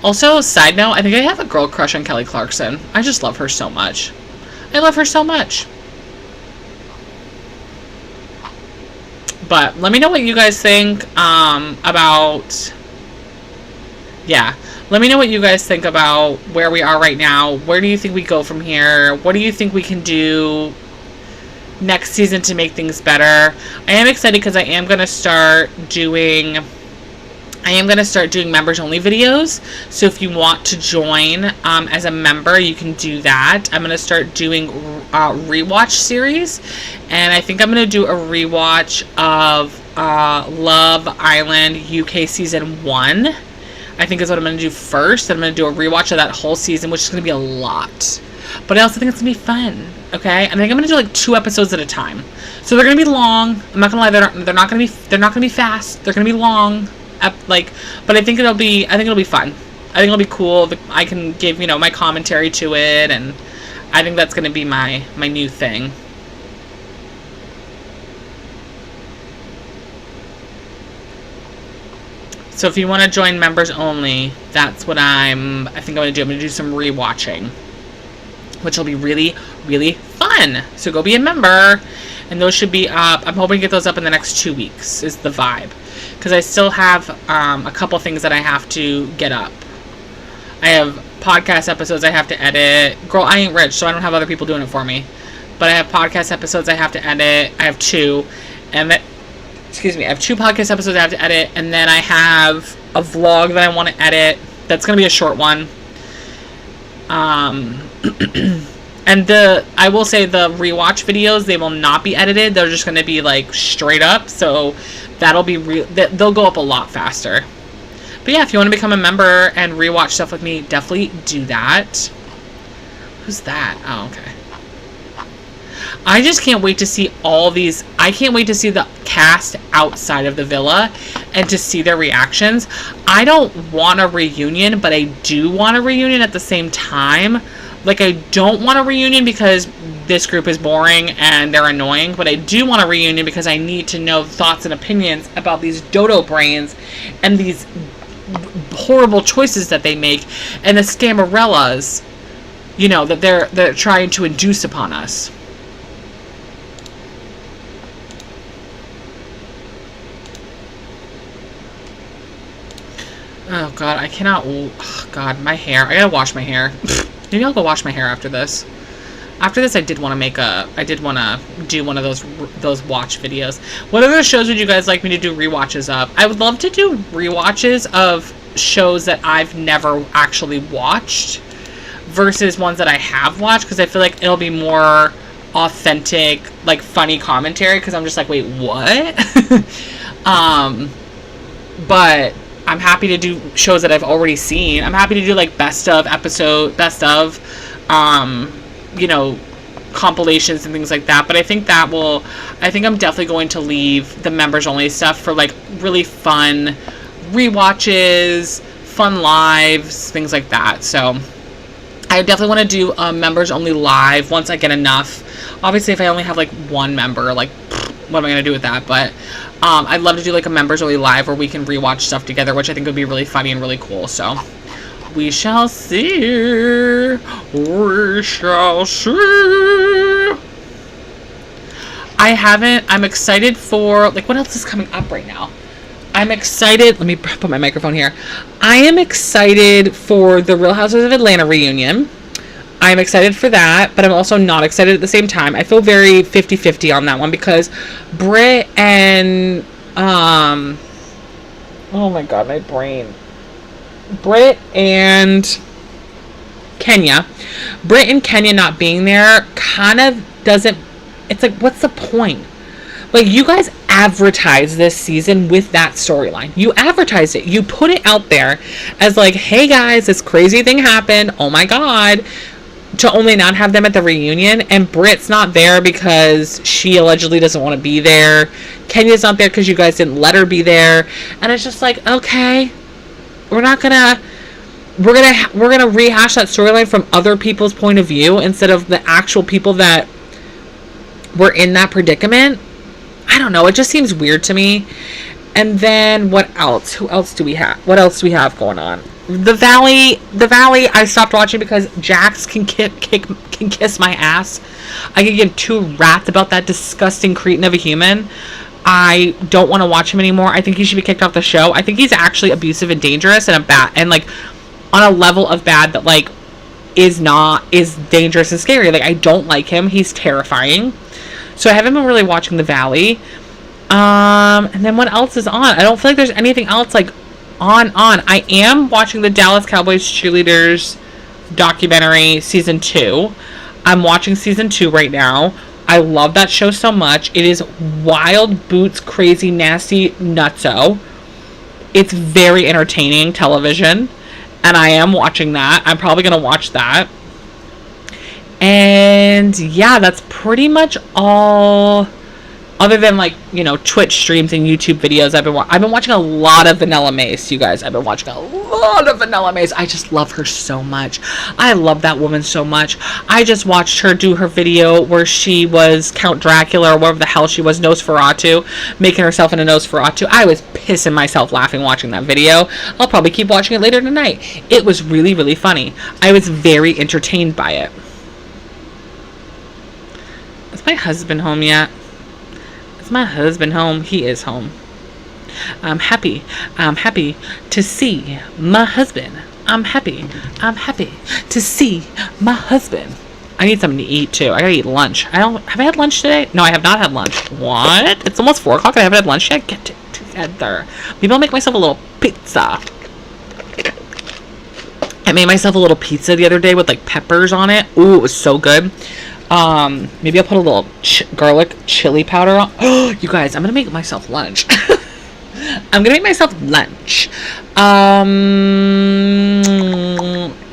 Also, side note, I think I have a girl crush on Kelly Clarkson. I just love her so much. I love her so much. But let me know what you guys think about, yeah, let me know what you guys think about where we are right now. Where do you think we go from here? What do you think we can do next season to make things better? I am excited because I am going to start doing members only videos. So if you want to join as a member, you can do that. I'm going to start doing rewatch series, and I think I'm going to do a rewatch of Love Island UK season 1. I think is what I'm going to do first. I'm going to do a rewatch of that whole season, which is going to be a lot. But I also think it's going to be fun, okay? I think I'm going to do like 2 episodes at a time. So they're going to be long. I'm not going to lie, they're not going to be fast. They're going to be long. But I think it'll be fun. I think it'll be cool. I can give, my commentary to it, and I think that's going to be my new thing. So if you want to join members only, that's what I think I'm going to do. I'm going to do some rewatching, which will be really, really fun. So go be a member, and those should be up. I'm hoping to get those up in the next 2 weeks is the vibe, because I still have a couple things that I have to get up. I have podcast episodes I have to edit. Girl, I ain't rich, so I don't have other people doing it for me. But I have podcast episodes I have to edit. I have 2, and I have 2 podcast episodes I have to edit, and then I have a vlog that I want to edit. That's going to be a short one. And I will say the rewatch videos, they will not be edited. They're just going to be like straight up. So that'll be they'll go up a lot faster. But yeah, if you want to become a member and rewatch stuff with me, definitely do that. Who's that? Oh, okay. I just can't wait to see all these. I can't wait to see the cast outside of the villa and to see their reactions. I don't want a reunion, but I do want a reunion at the same time. Like, I don't want a reunion because this group is boring and they're annoying, but I do want a reunion because I need to know thoughts and opinions about these dodo brains and these horrible choices that they make and the scamarellas, you know, that they're trying to induce upon us. Oh God, I cannot. Oh God, my hair. I gotta wash my hair. Maybe I'll go wash my hair after this. After this, I did want to do one of those watch videos. What other shows would you guys like me to do rewatches of? I would love to do rewatches of shows that I've never actually watched versus ones that I have watched, because I feel like it'll be more authentic, like funny commentary, because I'm just like, wait, what? But I'm happy to do shows that I've already seen. I'm happy to do like best of, you know, compilations and things like that. But I think I'm definitely going to leave the members only stuff for like really fun rewatches, fun lives, things like that. So I definitely want to do a members only live once I get enough. Obviously, if I only have like one member, like, what am I going to do with that? But I'd love to do like a members only live where we can rewatch stuff together, which I think would be really funny and really cool. So we shall see. We shall see. I'm excited for, like, what else is coming up right now? I'm excited. Let me put my microphone here. I am excited for the Real Housewives of Atlanta reunion. I'm excited for that, but I'm also not excited at the same time. I feel very 50-50 on that one because Britt and, oh my God, my brain. Britt and Kenya not being there kind of doesn't, it's like, what's the point? Like, you guys advertised this season with that storyline. You advertised it. You put it out there as like, hey guys, this crazy thing happened. Oh my God. To only not have them at the reunion, and Britt's not there because she allegedly doesn't want to be there. Kenya's not there because you guys didn't let her be there. And it's just like, okay, we're gonna rehash that storyline from other people's point of view instead of the actual people that were in that predicament. I don't know. It just seems weird to me. And then what else? Who else do we have? What else do we have going on? The Valley, I stopped watching because Jax can kiss my ass. I can give two rats about that disgusting cretin of a human. I don't want to watch him anymore. I think he should be kicked off the show. I think he's actually abusive and dangerous and like on a level of bad that like is dangerous and scary. Like, I don't like him. He's terrifying. So I haven't been really watching The Valley. And then what else is on? I don't feel like there's anything else like on. I am watching the Dallas Cowboys cheerleaders documentary season 2. I'm watching season 2 right now. I love that show so much. It is wild, boots, crazy, nasty, nutso. It's very entertaining television, and I am watching that. I'm probably going to watch that. And yeah, that's pretty much all. Other than, like, you know, Twitch streams and YouTube videos, I've been watching a lot of Vanilla Mace, you guys. I've been watching a lot of Vanilla Mace. I just love her so much. I love that woman so much. I just watched her do her video where she was Count Dracula or whatever the hell she was, Nosferatu, making herself into Nosferatu. I was pissing myself laughing watching that video. I'll probably keep watching it later tonight. It was really, really funny. I was very entertained by it. Is my husband home yet? My husband home. He is home. I'm happy to see my husband. I'm happy to see my husband. I need something to eat too. I gotta eat lunch. Have I had lunch today? No, I have not had lunch. What? It's almost 4 o'clock and I haven't had lunch yet? Get it together. Maybe I'll make myself a little pizza. I made myself a little pizza the other day with like peppers on it. Ooh, it was so good. Maybe I'll put a little garlic chili powder on. Oh, you guys, I'm gonna make myself lunch. I'm gonna make myself lunch.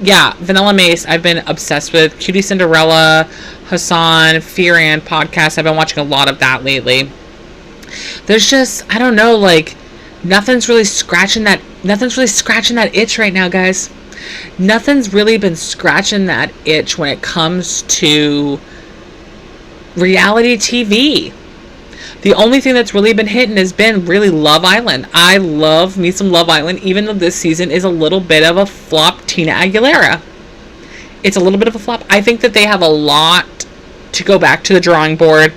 Yeah, Vanilla Mace, I've been obsessed with. Cutie Cinderella, Hassan, Fear and podcast. I've been watching a lot of that lately. There's just, I don't know, like, nothing's really scratching that itch right now, guys. Nothing's really been scratching that itch when it comes to reality TV. The only thing that's really been hitting has been really Love Island. I love me some Love Island, even though this season is a little bit of a flop. Tina Aguilera. It's a little bit of a flop. I think that they have a lot to go back to the drawing board.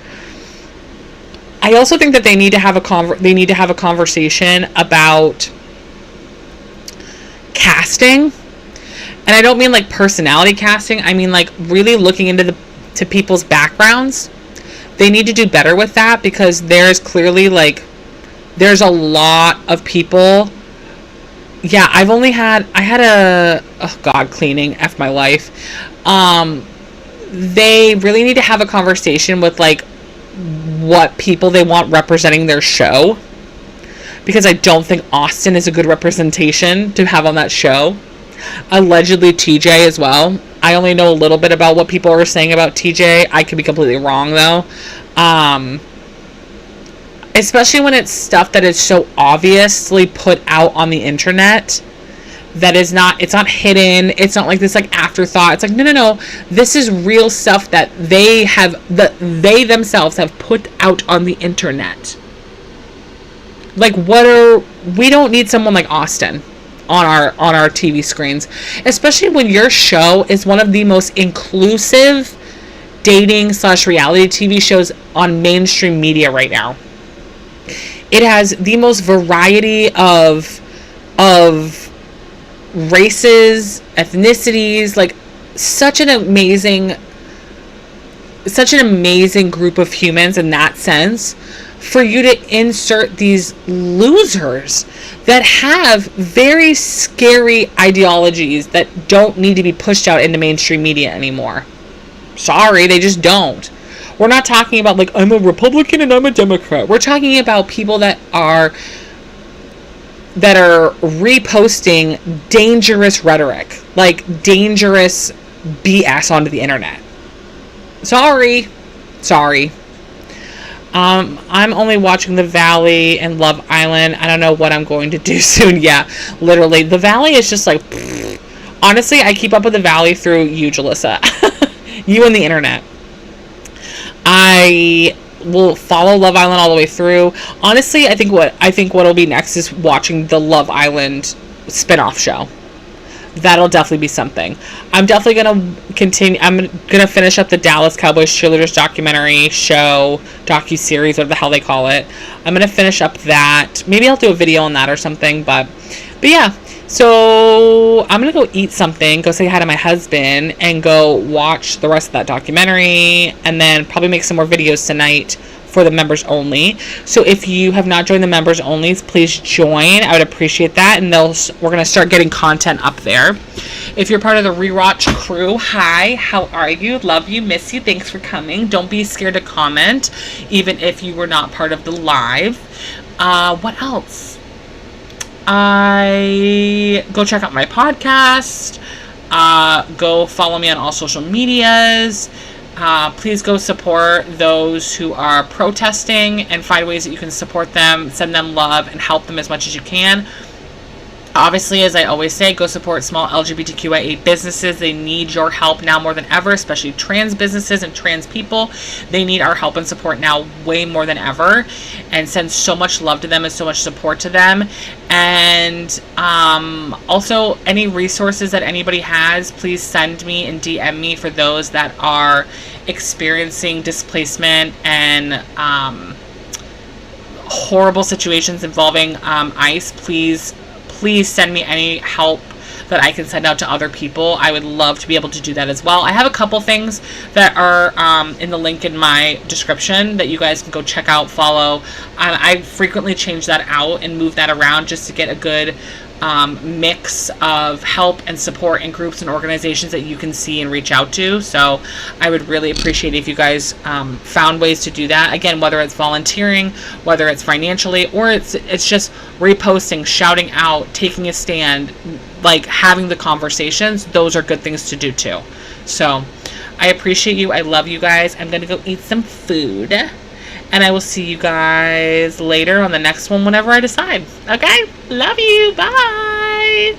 I also think that they need to have a conversation about casting. And I don't mean like personality casting. I mean like really looking into people's backgrounds. They need to do better with that, because there's clearly like there's a lot of people. Yeah, I had a cleaning F my life. They really need to have a conversation with like what people they want representing their show, because I don't think Austin is a good representation to have on that show. Allegedly TJ as well. I only know a little bit about what people are saying about TJ. I could be completely wrong though. Especially when it's stuff that is so obviously put out on the internet that it's not hidden. It's not like this like afterthought. It's like, no. This is real stuff that they themselves have put out on the internet. Like, we don't need someone like Austin on our TV screens, especially when your show is one of the most inclusive dating/reality TV shows on mainstream media right now. It has the most variety of races, ethnicities, like such an amazing group of humans in that sense. For you to insert these losers that have very scary ideologies that don't need to be pushed out into mainstream media anymore. Sorry, they just don't. We're not talking about like, I'm a Republican and I'm a Democrat. We're talking about people that are reposting dangerous rhetoric, like dangerous BS onto the internet. Sorry. I'm only watching The Valley and Love Island. I don't know what I'm going to do soon. Yeah, literally. The Valley is just like, pfft. Honestly, I keep up with The Valley through you, Jalissa. You and the internet. I will follow Love Island all the way through. Honestly, I think what'll be next is watching the Love Island spin-off show. That'll definitely be something. I'm definitely going to continue. I'm going to finish up the Dallas Cowboys cheerleaders documentary show, docu-series, whatever the hell they call it. I'm going to finish up that. Maybe I'll do a video on that or something, but yeah. So I'm going to go eat something, go say hi to my husband, and go watch the rest of that documentary, and then probably make some more videos tonight for the members only. So if you have not joined the members only, please join. I would appreciate that, and we're going to start getting content up there. If you're part of the Rewatch crew, hi, how are you? Love you, miss you, thanks for coming. Don't be scared to comment, even if you were not part of the live. What else? Go check out my podcast. Go follow me on all social medias. Please go support those who are protesting and find ways that you can support them, send them love, and help them as much as you can. Obviously, as I always say, go support small LGBTQIA businesses. They need your help now more than ever, especially trans businesses and trans people. They need our help and support now way more than ever, and send so much love to them and so much support to them. And also, any resources that anybody has, please send me and DM me for those that are experiencing displacement and horrible situations involving ICE. Please send me any help that I can send out to other people. I would love to be able to do that as well. I have a couple things that are in the link in my description that you guys can go check out, follow. I frequently change that out and move that around just to get a good mix of help and support and groups and organizations that you can see and reach out to. So I would really appreciate if you guys found ways to do that. Again, whether it's volunteering, whether it's financially, or it's just reposting, shouting out, taking a stand, like having the conversations. Those are good things to do too. So I appreciate you. I love you guys. I'm going to go eat some food. And I will see you guys later on the next one whenever I decide. Okay? Love you. Bye.